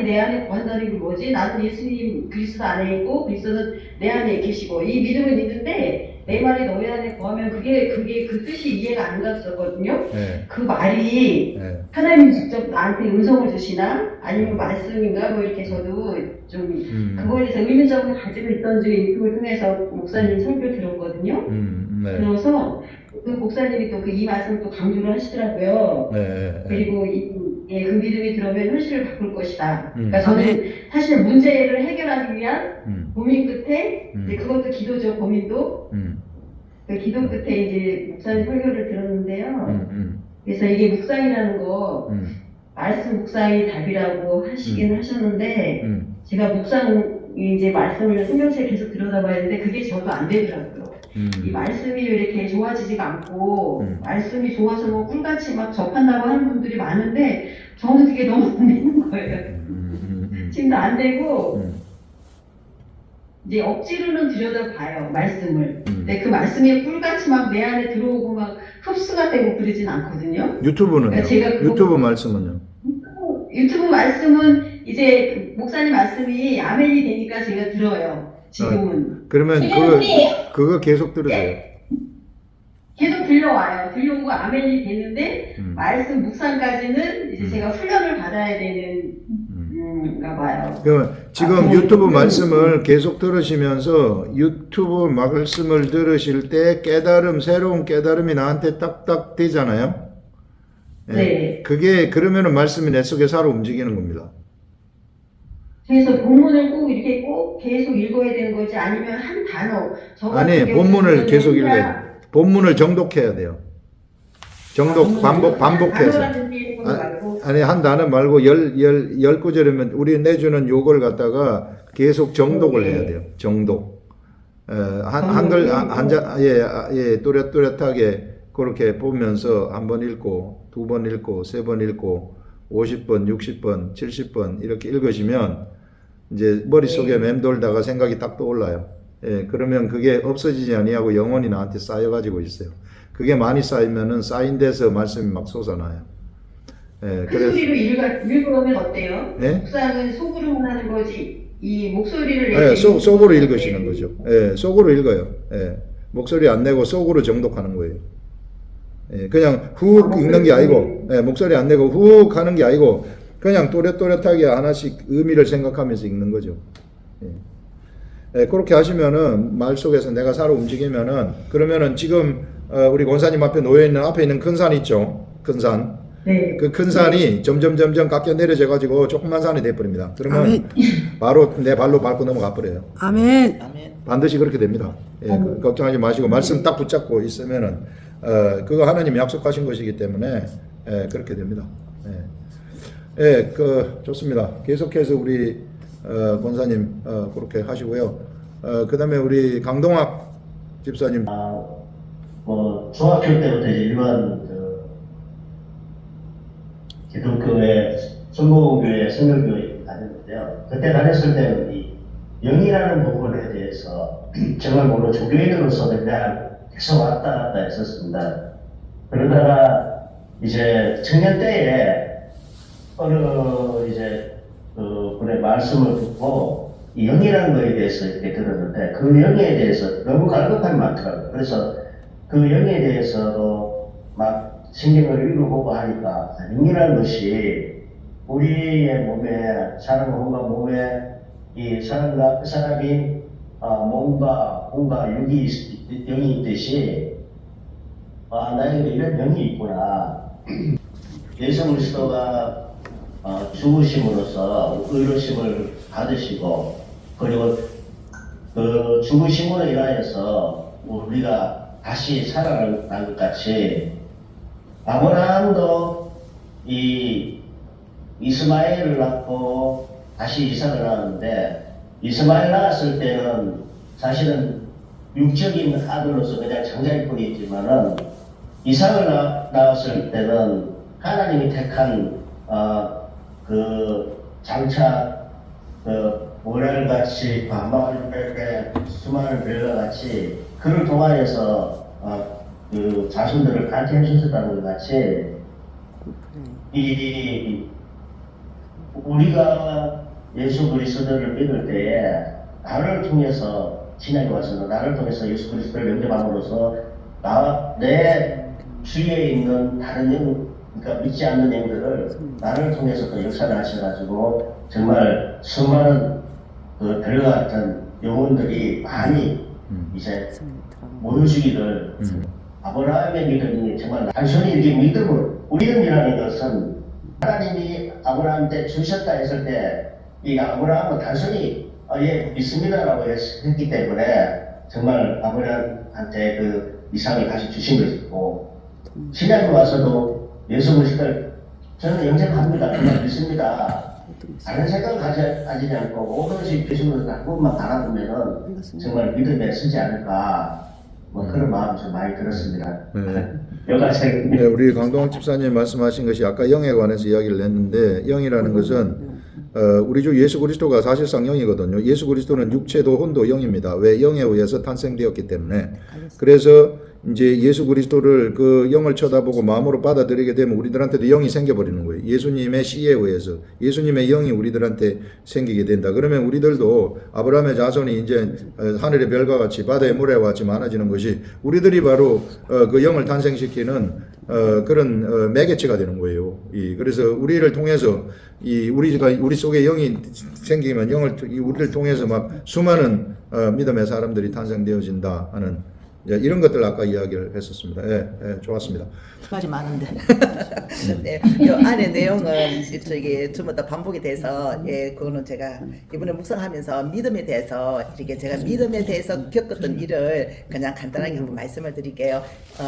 내 안에 구한다는 게 뭐지? 나는 예수님 그리스도 안에 있고 그리스도는 내 안에 계시고 이 믿음은 있는데 내 말이 너희 안에 구하면 그게 그 뜻이 이해가 안 갔었거든요. 그 말이 하나님이 직접 나한테 음성을 주시나 아니면 말씀인가 뭐 이렇게 저도 좀 그거에 대해서 의문점을 가지고 있던 중에 유튜브를 통해서 목사님 설교를 들었거든요. 그래서 그 목사님이 또 이 말씀을 또 강조를 하시더라고요. 그리고 그 믿음이 들어오면 현실을 바꿀 것이다. 그러니까 저는 사실 문제를 해결하기 위한 고민 끝에 이제 그것도 기도죠. 고민도 그 기도 끝에 이제 목사님 설교를 들었는데요. 그래서 이게 묵상이라는 거 말씀 묵상이 답이라고 하시긴 하셨는데 제가 묵상이 이제 말씀을 성경책에 계속 들여다봐야 되는데 그게 저도 안 되더라고요. 이 말씀이 이렇게 좋아지지가 않고 말씀이 좋아서 뭐 꿀같이 막 접한다고 하는 분들이 많은데 저는 그게 너무 안 되는 거예요. 지금도 안 되고 이제 억지로는 들여다봐요 말씀을. 근데 그 말씀이 꿀같이 막 내 안에 들어오고 막 흡수가 되고 그러진 않거든요. 유튜브는요? 그러니까 제가 유튜브 말씀은요? 유튜브 말씀은 이제 목사님 말씀이 아멘이 되니까 제가 들어요. 지금은. 그러면 그거 계속 들으세요. 계속 들려와요. 들려오고 아멘이 되는데 말씀 묵상까지는 이제 제가 훈련을 받아야 되는 가 봐요. 그러면 지금 유튜브 말씀을 계속 들으시면서 유튜브 말씀을 들으실 때 새로운 깨달음이 나한테 딱딱 되잖아요. 네. 그게 그러면은 말씀이 내 속에 살아 움직이는 겁니다. 그래서 본문을 꼭 계속 읽어야 되는 거지 아니면 한 단어 아니 본문을 계속 읽어야 돼. 본문을 정독해야 돼요. 정독 반복해서. 아니 한 단어 말고 열 구절이면 우리 내주는 요걸 갖다가 계속 정독을 해야 돼요. 정독. 한글 또렷또렷하게 그렇게 보면서 한 번 읽고 두 번 읽고 세 번 읽고 50번, 60번, 70번 이렇게 읽으시면 이제 머릿속에 맴돌다가 생각이 딱 떠올라요. 예, 그러면 그게 없어지지 아니하고 영원히 나한테 쌓여가지고 있어요. 그게 많이 쌓이면은 쌓인 데서 말씀이 막 솟아나요. 예, 큰 소리로 읽으면 어때요? 예? 묵상은 속으로 하는 거지 이 목소리를 예, 속으로 읽으시는 거죠. 예, 속으로 읽어요. 예, 목소리 안 내고 속으로 정독하는 거예요. 예, 그냥 훅 읽는 게 아니고, 예, 목소리 안 내고 훅 하는 게 아니고, 그냥 또렷또렷하게 하나씩 의미를 생각하면서 읽는 거죠. 예. 예, 그렇게 하시면은 말 속에서 내가 살아 움직이면은 그러면은 지금 우리 권사님 앞에 놓여 있는 앞에 있는 큰 산 있죠, 큰 산. 네. 그 큰 산이 점점 깎여 내려져 가지고 조그만 산이 돼 버립니다. 그러면 바로 내 발로 밟고 넘어가 버려요. 아멘. 반드시 그렇게 됩니다. 예, 걱정하지 마시고 말씀 딱 붙잡고 있으면은 그거 하나님이 약속하신 것이기 때문에 예, 그렇게 됩니다. 예, 예, 좋습니다. 계속해서 우리 권사님 그렇게 하시고요. 그다음에 우리 강동학 집사님. 뭐 중학교 때부터 이제 일반 기독교회 순복음교회 성결교회 다녔는데요. 그때 다녔을 때는 이 영이라는 부분에 대해서 정말 물론 종교인으로서 그냥 계속 왔다 갔다 했었습니다. 그러다가 이제 청년 때에 어느 이제 그분의 말씀을 듣고 이 영이라는 거에 대해서 이렇게 들었는데 그 영에 대해서 너무 갈급함이 많더라고요. 그래서 그 영에 대해서도 막 신경을 읽어보고 하니까 영이라는 것이 우리의 몸에 사람 몸에 이 사람이 몸과 육이 영이 있듯이 나에게 이런 영이 있구나. 예수 그리스도가 죽으심으로써 의로심을 받으시고 그리고 그 죽으심으로 인하여서 우리가 다시 살아난 것 같이 아브라함도 이 이스마엘을 낳고 다시 이삭을 낳았는데 이스마엘 낳았을 때는 사실은 육적인 아들로서 그냥 장자일 뿐이지만은 이삭을 낳았을 때는 하나님이 택한 그 장차 그 모래같이 밤마을에 수많은 별과 같이 그를 통하여서 그 자손들을 가르쳐 주셨다는 것 같이 우리가 예수 그리스도를 믿을 때에 나를 통해서 신약에 와서 나를 통해서 예수 그리스도를 영접함으로써 내 주위에 있는 다른 영, 그러니까 믿지 않는 영들을 나를 통해서 또 역사를 하셔가지고 정말 수많은 그 별과 같은 영혼들이 많이 이제 모여주기를 아브라함의 믿음이 정말 단순히 이렇게 믿음이라는 것은 하나님이 아브라함한테 주셨다 했을 때 이 아브라함은 단순히 예 믿습니다라고 했기 때문에 정말 아브라함한테 그 이삭을 다시 주신 것이고 신약에 와서도 예수 그리스도를 저는 영접합니다. 정말 믿습니다. 다른 생각을 가지지 않고 모든 것이 예수님으로 한 번만 바라보면은 정말 믿음에 서지 않을까 뭐 그런 마음이 좀 많이 들었습니다. 네, 우리 강동학 집사님 말씀하신 것이 아까 영에 관해서 이야기를 했는데 영이라는 것은 우리 주 예수 그리스도가 사실상 영이거든요. 예수 그리스도는 육체도 혼도 영입니다. 왜? 영에 의해서 탄생되었기 때문에. 그래서 이제 예수 그리스도를 그 영을 쳐다보고 마음으로 받아들이게 되면 우리들한테도 영이 생겨버리는 거예요. 예수님의 씨에 의해서 예수님의 영이 우리들한테 생기게 된다. 그러면 우리들도 아브라함의 자손이 이제 하늘의 별과 같이 바다의 모래와 같이 많아지는 것이 우리들이 바로 그 영을 탄생시키는 그런 매개체가 되는 거예요. 그래서 우리를 통해서 우리 속에 영이 생기면 우리를 통해서 막 수많은 믿음의 사람들이 탄생되어진다 하는 이런 것들 아까 이야기를 했었습니다. 예, 좋았습니다. 가지 많은데. 네, 요 안에 내용은 전부 다 반복이 돼서 그거는 제가 이번에 묵상하면서 믿음에 대해서 이렇게 제가 믿음에 대해서 겪었던 일을 그냥 간단하게 한번 말씀을 드릴게요.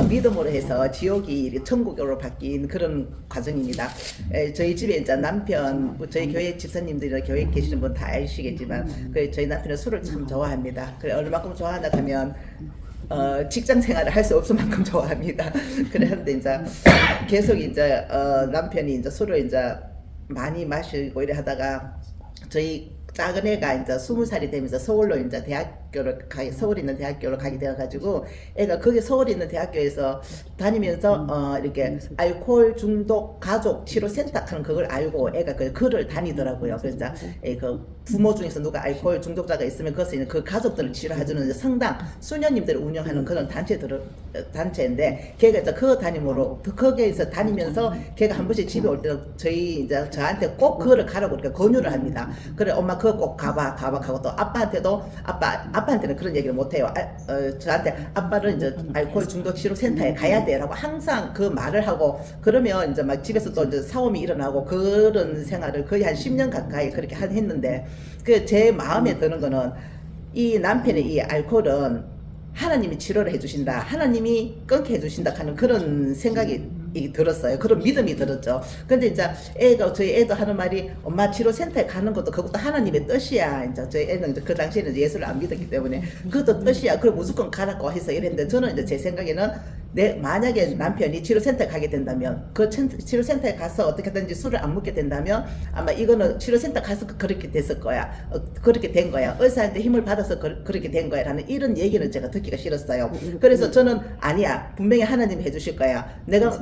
믿음으로 해서 지옥이 천국으로 바뀐 그런 과정입니다. 저희 집에 이제 남편, 저희 교회 집사님들이나 교회 계시는 분 다 아시겠지만 저희 남편은 술을 참 좋아합니다. 그래 얼마큼 좋아하나 하면 직장 생활을 할 수 없을 만큼 좋아합니다. 그랬는데 이제 계속 이제 남편이 이제 술을 이제 많이 마시고 이래 하다가 저희 작은 애가 이제 20살이 되면서 서울로 이제 서울에 있는 대학교로 가게 되어가지고 애가 거기 서울에 있는 대학교에서 다니면서 이렇게 알코올 중독 가족 치료센터 하는 그걸 알고 애가 그 글을 다니더라고요. 그래서 그 부모 중에서 누가 알코올 중독자가 있으면 그것을 그 가족들을 치료해주는 이제 성당 수녀님들이 운영하는 그런 단체인데 걔가 이제 그 다니므로 거기에서 다니면서 걔가 한 번씩 집에 올 때 저한테 꼭 그거를 가라고 이렇게 권유를 합니다. 그래 엄마 그거 꼭 가봐 하고 또 아빠한테도 아빠한테는 그런 얘기를 못해요. 저한테 아빠는 이제 알코올 중독 치료 센터에 가야 돼라고 항상 그 말을 하고 그러면 이제 막 집에서 또 이제 사움이 일어나고 그런 생활을 거의 한 10년 가까이 그렇게 했는데 그 제 마음에 드는 거는 이 남편의 이 알코올은 하나님이 치료를 해주신다, 하나님이 끊게 해주신다 하는 그런 생각이 들었어요. 그런 믿음이 들었죠. 근데 이제 저희 애도 하는 말이 엄마 치료센터에 가는 것도 그것도 하나님의 뜻이야. 이제 저희 애는 이제 그 당시에는 예수를 안 믿었기 때문에 그것도 뜻이야. 그래 무조건 가라고 해서 이랬는데 저는 이제 제 생각에는 만약에 남편이 치료센터에 가게 된다면 그 치료센터에 가서 어떻게든지 술을 안 먹게 된다면 아마 이거는 치료센터 가서 그렇게 됐을 거야. 그렇게 된 거야. 의사한테 힘을 받아서 그렇게 된 거야. 라는 이런 얘기는 제가 듣기가 싫었어요. 그래서 저는 아니야. 분명히 하나님이 해주실 거야. 내가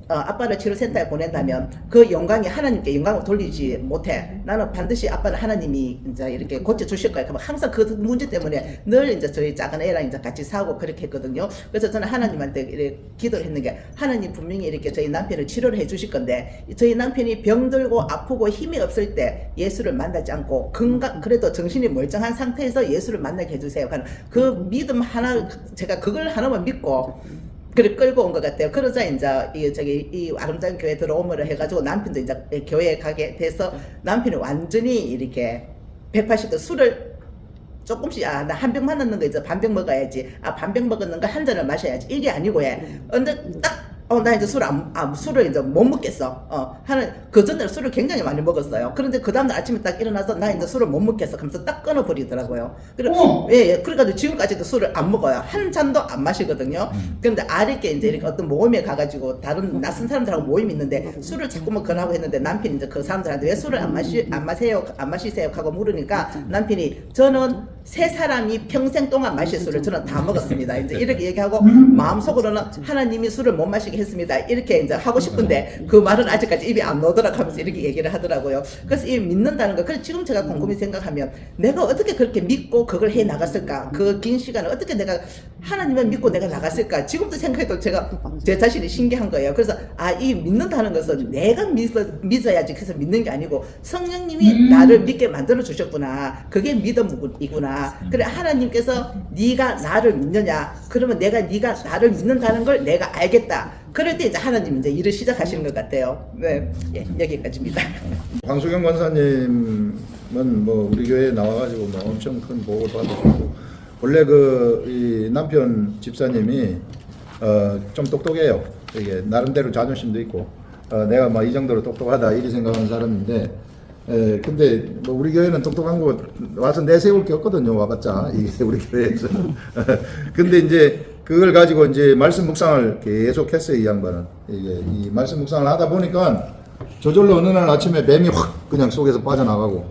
아빠를 치료센터에 보낸다면 그 영광이 하나님께 영광을 돌리지 못해. 나는 반드시 아빠는 하나님이 이제 이렇게 고쳐주실 거야. 그럼 항상 그 문제 때문에 늘 이제 저희 작은 애랑 이제 같이 싸우고 그렇게 했거든요. 그래서 저는 하나님한테 이렇게 기도를 했는 게 하나님 분명히 이렇게 저희 남편을 치료를 해 주실 건데 저희 남편이 병들고 아프고 힘이 없을 때 예수를 만나지 않고 그래도 정신이 멀쩡한 상태에서 예수를 만나게 해주세요. 그 믿음 하나 제가 그걸 하나만 믿고 그래 끌고 온 것 같아요. 그러자 이제 이 아름다운 교회 들어오므로 해가지고 남편도 이제 교회에 가게 돼서 남편이 완전히 이렇게 180도 술을 조금씩 나 한 병만 넣는 거 이제 반병 먹어야지. 반병 먹었는 거 한 잔을 마셔야지. 이게 아니고 해. 근데 딱 나 이제 술을 이제 못 먹겠어. 그 전에 술을 굉장히 많이 먹었어요. 그런데 그 다음날 아침에 딱 일어나서 나 이제 술을 못 먹겠어. 그러면서 딱 끊어버리더라고요. 그래가지고 지금까지도 술을 안 먹어요. 한 잔도 안 마시거든요. 그런데 아랫게 이제 이렇게 어떤 모임에 가가지고 다른 낯선 사람들하고 모임이 있는데 술을 자꾸만 권하고 했는데 남편이 이제 그 사람들한테 왜 술을 안 마시세요? 하고 물으니까 남편이 저는 세 사람이 평생 동안 마실 술을 저는 다 먹었습니다. 이제 이렇게 얘기하고 마음속으로는 하나님이 술을 못 마시게 했습니다. 이렇게 이제 하고 싶은데 그 말은 아직까지 입에 안 넣더라 하면서 이렇게 얘기를 하더라고요. 그래서 이 믿는다는 거. 그래서 지금 제가 곰곰이 생각하면 내가 어떻게 그렇게 믿고 그걸 해 나갔을까? 그 긴 시간을 어떻게 내가 하나님을 믿고 내가 나갔을까? 지금도 생각해도 제가 제 자신이 신기한 거예요. 그래서 이 믿는다는 것은 내가 믿어야지 그래서 믿는 게 아니고 성령님이 나를 믿게 만들어 주셨구나. 그게 믿음이구나. 그래 하나님께서 네가 나를 믿느냐? 그러면 네가 나를 믿는다는 걸 내가 알겠다. 그럴 때 이제 하나님 이제 일을 시작하시는 것 같아요. 네, 여기까지입니다. 황수경 권사님은 뭐 우리 교회에 나와가지고 뭐 엄청 큰 복을 받으셨고 원래 이 남편 집사님이 좀 똑똑해요. 이게 나름대로 자존심도 있고 내가 막 이 정도로 똑똑하다 이리 생각하는 사람인데. 근데 뭐 우리 교회는 똑똑한 거 와서 내세울 게 없거든요. 와봤자 이게 우리 교회에서. 근데 이제 그걸 가지고 이제 말씀 묵상을 계속했어요. 이 양반은 이 말씀 묵상을 하다 보니까 저절로 어느 날 아침에 뱀이 확 그냥 속에서 빠져나가고.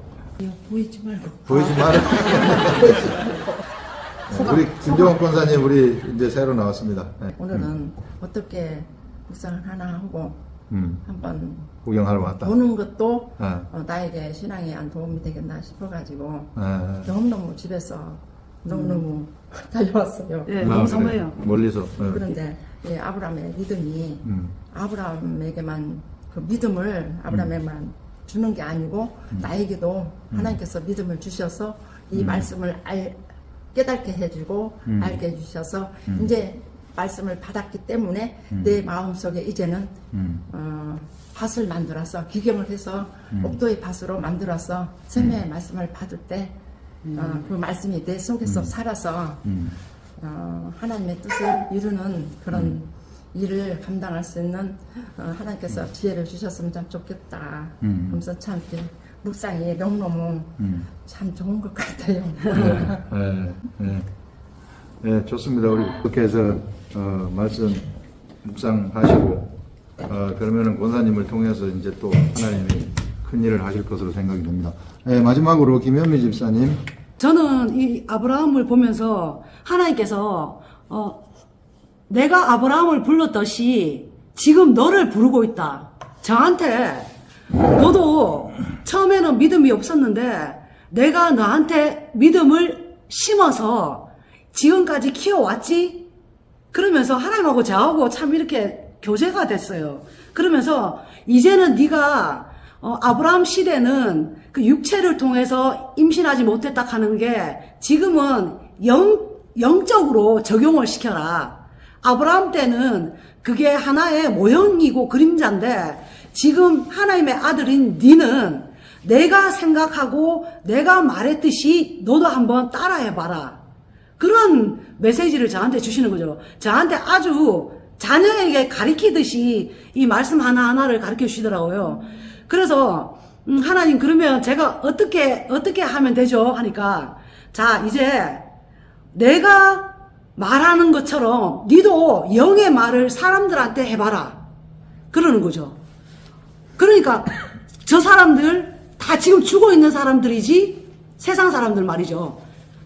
보이지 말고. 우리 김정원 권사님 우리 이제 새로 나왔습니다. 오늘은 어떻게 묵상을 하나 하고 한번 구경하러 왔다. 보는 것도 나에게 신앙에 안 도움이 되겠나 싶어가지고 너무너무 집에서 너무너무 달려왔어요. 네, 너무 섬해요. 멀리서. 그런데 아브라함의 믿음이 아브라함에게만 그 믿음을 아브라함에게만 주는 게 아니고 나에게도 하나님께서 믿음을 주셔서 이 말씀을 깨닫게 해주고 알게 해주셔서 이제 말씀을 받았기 때문에 내 마음속에 이제는 밭을 만들어서 기경을 해서 옥도의 밭으로 만들어서 생명의 말씀을 받을 때 그 말씀이 내 속에서 살아서 하나님의 뜻을 이루는 그런 일을 감당할 수 있는 하나님께서 지혜를 주셨으면 참 좋겠다. 그러면서 참 이렇게 묵상이 너무너무 참 좋은 것 같아요. 네, 좋습니다. 우리 그렇게 해서 말씀 묵상하시고 그러면은 권사님을 통해서 이제 또 하나님이 큰 일을 하실 것으로 생각이 됩니다. 마지막으로 김현미 집사님. 저는 이 아브라함을 보면서 하나님께서 내가 아브라함을 불렀듯이 지금 너를 부르고 있다. 저한테 너도 처음에는 믿음이 없었는데 내가 너한테 믿음을 심어서 지금까지 키워왔지? 그러면서 하나님하고 저하고 참 이렇게 교제가 됐어요. 그러면서 이제는 네가 아브라함 시대는 그 육체를 통해서 임신하지 못했다 하는 게 지금은 영적으로 적용을 시켜라. 아브라함 때는 그게 하나의 모형이고 그림자인데 지금 하나님의 아들인 니는 내가 생각하고 내가 말했듯이 너도 한번 따라해봐라. 그런 메시지를 저한테 주시는 거죠. 저한테 아주 자녀에게 가르치듯이 이 말씀 하나하나를 가르쳐 주시더라고요. 그래서 하나님 그러면 제가 어떻게 하면 되죠? 하니까 자 이제 내가 말하는 것처럼 니도 영의 말을 사람들한테 해봐라. 그러는 거죠. 그러니까 저 사람들 다 지금 죽어 있는 사람들이지 세상 사람들 말이죠.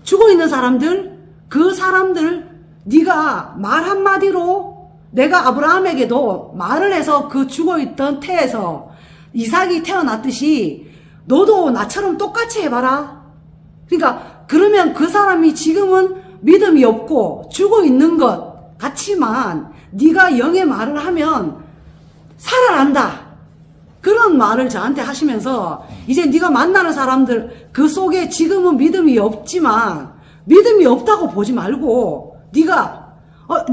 죽어 있는 사람들 그 사람들 네가 말 한마디로 내가 아브라함에게도 말을 해서 그 죽어 있던 태에서 이삭이 태어났듯이 너도 나처럼 똑같이 해봐라. 그러니까 그러면 그 사람이 지금은 믿음이 없고 죽어 있는 것 같지만 네가 영의 말을 하면 살아난다. 그런 말을 저한테 하시면서 이제 네가 만나는 사람들 그 속에 지금은 믿음이 없지만 믿음이 없다고 보지 말고 네가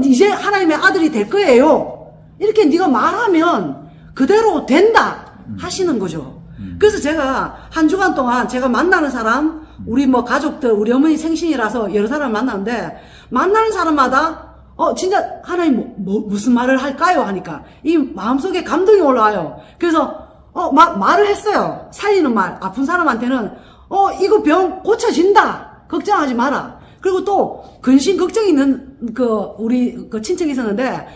이제 하나님의 아들이 될 거예요. 이렇게 네가 말하면 그대로 된다 하시는 거죠. 그래서 제가 한 주간 동안 제가 만나는 사람 우리 뭐 가족들 우리 어머니 생신이라서 여러 사람을 만나는데 만나는 사람마다 진짜 하나님 무슨 말을 할까요? 하니까 이 마음속에 감동이 올라와요. 그래서 말을 했어요. 살리는 말. 아픈 사람한테는 이거 병 고쳐진다. 걱정하지 마라. 그리고 또 근심 걱정이 있는 우리 친척이 있었는데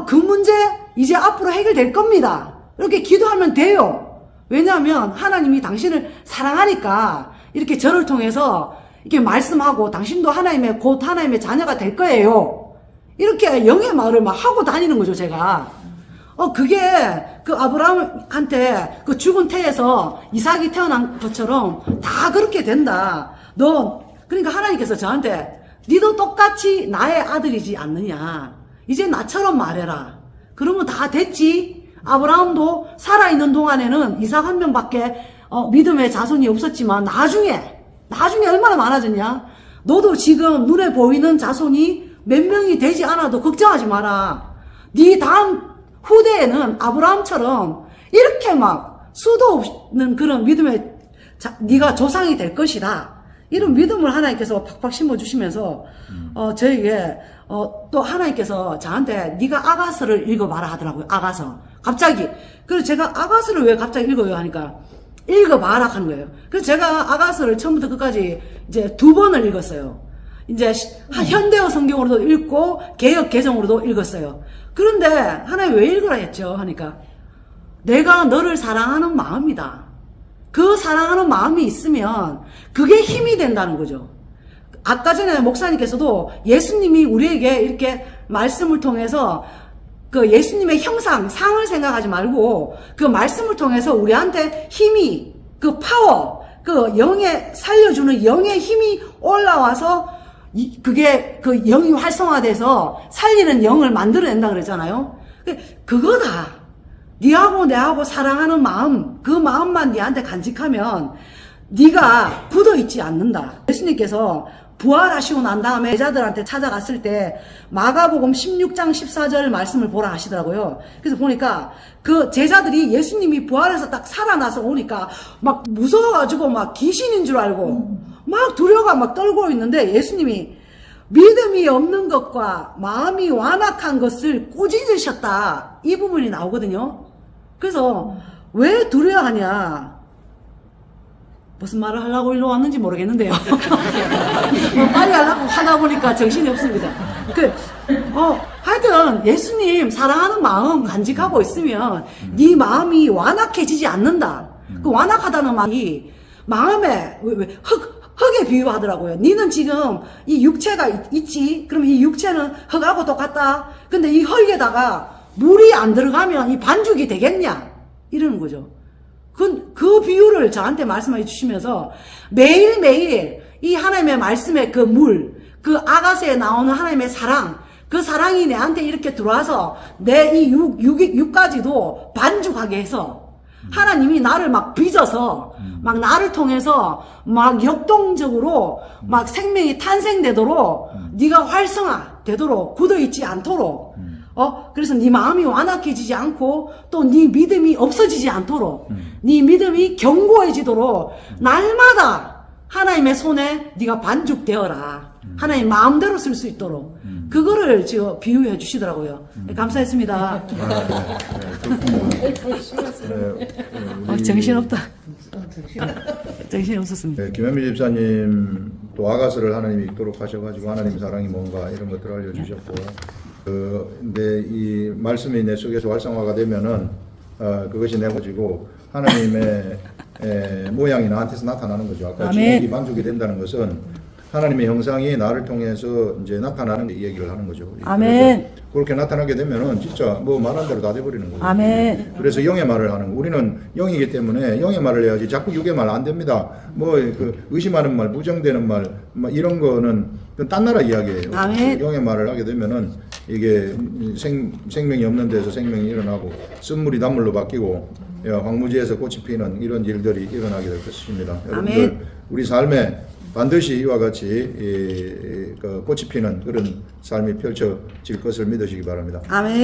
그 문제 이제 앞으로 해결될 겁니다. 이렇게 기도하면 돼요. 왜냐하면 하나님이 당신을 사랑하니까 이렇게 저를 통해서 이렇게 말씀하고 당신도 곧 하나님의 자녀가 될 거예요. 이렇게 영의 말을 막 하고 다니는 거죠, 제가. 그게 그 아브라함한테 그 죽은 태에서 이삭이 태어난 것처럼 다 그렇게 된다. 그러니까 하나님께서 저한테 니도 똑같이 나의 아들이지 않느냐. 이제 나처럼 말해라. 그러면 다 됐지. 아브라함도 살아있는 동안에는 이삭 한 명밖에 믿음의 자손이 없었지만 나중에 얼마나 많아졌냐. 너도 지금 눈에 보이는 자손이 몇 명이 되지 않아도 걱정하지 마라. 네 다음 후대에는 아브라함처럼 이렇게 막 수도 없는 그런 믿음의 네가 조상이 될 것이다. 이런 믿음을 하나님께서 팍팍 심어주시면서 저에게 또 하나님께서 저한테 네가 아가서를 읽어봐라 하더라고요. 아가서. 갑자기. 그래서 제가 아가서를 왜 갑자기 읽어요 하니까 읽어봐라 하는 거예요. 그래서 제가 아가서를 처음부터 끝까지 이제 2번을 읽었어요. 이제 현대어 성경으로도 읽고 개역 개정으로도 읽었어요. 그런데 하나님 왜 읽으라 했죠? 하니까 내가 너를 사랑하는 마음이다. 그 사랑하는 마음이 있으면 그게 힘이 된다는 거죠. 아까 전에 목사님께서도 예수님이 우리에게 이렇게 말씀을 통해서 그 예수님의 형상, 상을 생각하지 말고 그 말씀을 통해서 우리한테 힘이, 그 파워, 그 영의 살려주는 영의 힘이 올라와서 그게 그 영이 활성화돼서 살리는 영을 만들어낸다 그랬잖아요. 그거다. 니하고 내하고 사랑하는 마음, 그 마음만 니한테 간직하면 니가 굳어있지 않는다. 예수님께서 부활하시고 난 다음에 제자들한테 찾아갔을 때 마가복음 16장 14절 말씀을 보라 하시더라고요. 그래서 보니까 그 제자들이 예수님이 부활해서 딱 살아나서 오니까 막 무서워가지고 막 귀신인 줄 알고 막 두려워가 막 떨고 있는데 예수님이 믿음이 없는 것과 마음이 완악한 것을 꾸짖으셨다. 이 부분이 나오거든요. 그래서 왜 두려워하냐? 무슨 말을 하려고 일로 왔는지 모르겠는데요. 빨리 하려고 하다 보니까 정신이 없습니다. 하여튼 예수님 사랑하는 마음 간직하고 있으면 네 마음이 완악해지지 않는다. 그 완악하다는 말이 마음에 흙에 비유하더라고요. 니는 지금 이 육체가 있지? 그럼 이 육체는 흙하고 똑같다. 근데 이 흙에다가 물이 안 들어가면 이 반죽이 되겠냐? 이러는 거죠. 그 비유를 저한테 말씀해 주시면서 매일매일 이 하나님의 말씀의 그 물, 그 아가서에 나오는 하나님의 사랑, 그 사랑이 내한테 이렇게 들어와서 내 이 육까지도 반죽하게 해서 하나님이 나를 막 빚어서 막 나를 통해서 막 역동적으로 막 생명이 탄생되도록 네가 활성화되도록 굳어있지 않도록 그래서 네 마음이 완악해지지 않고 또 네 믿음이 없어지지 않도록 네 믿음이 견고해지도록 날마다 하나님의 손에 네가 반죽되어라. 하나님 마음대로 쓸 수 있도록 그거를 지금 비유해 주시더라고요. 감사했습니다. 정신없다. 정신없었습니다. 네, 김현미 집사님 또 아가서를 하나님이 읽도록 하셔가지고 하나님 사랑이 뭔가 이런 것들을 알려주셨고 근데 이 말씀이 내 속에서 활성화가 되면은 그것이 내어지고 하나님의 모양이 나한테서 나타나는 거죠. 아까 지옥이 만족이 된다는 것은 하나님의 형상이 나를 통해서 이제 나타나는 얘기를 하는 거죠. 아멘. 그렇게 나타나게 되면은 진짜 뭐 말한 대로 다 돼버리는 거죠. 아멘. 그래서 영의 말을 하는 거. 우리는 영이기 때문에 영의 말을 해야지 자꾸 육의 말 안 됩니다. 뭐 그 의심하는 말, 부정되는 말, 뭐 이런 거는 딴 나라 이야기예요. 아멘. 영의 말을 하게 되면은 이게 생명이 없는 데서 생명이 일어나고 쓴물이 단물로 바뀌고 황무지에서 꽃이 피는 이런 일들이 일어나게 될 것입니다. 여러분들 우리 삶에 반드시 이와 같이 그 꽃이 피는 그런 삶이 펼쳐질 것을 믿으시기 바랍니다. 아멘.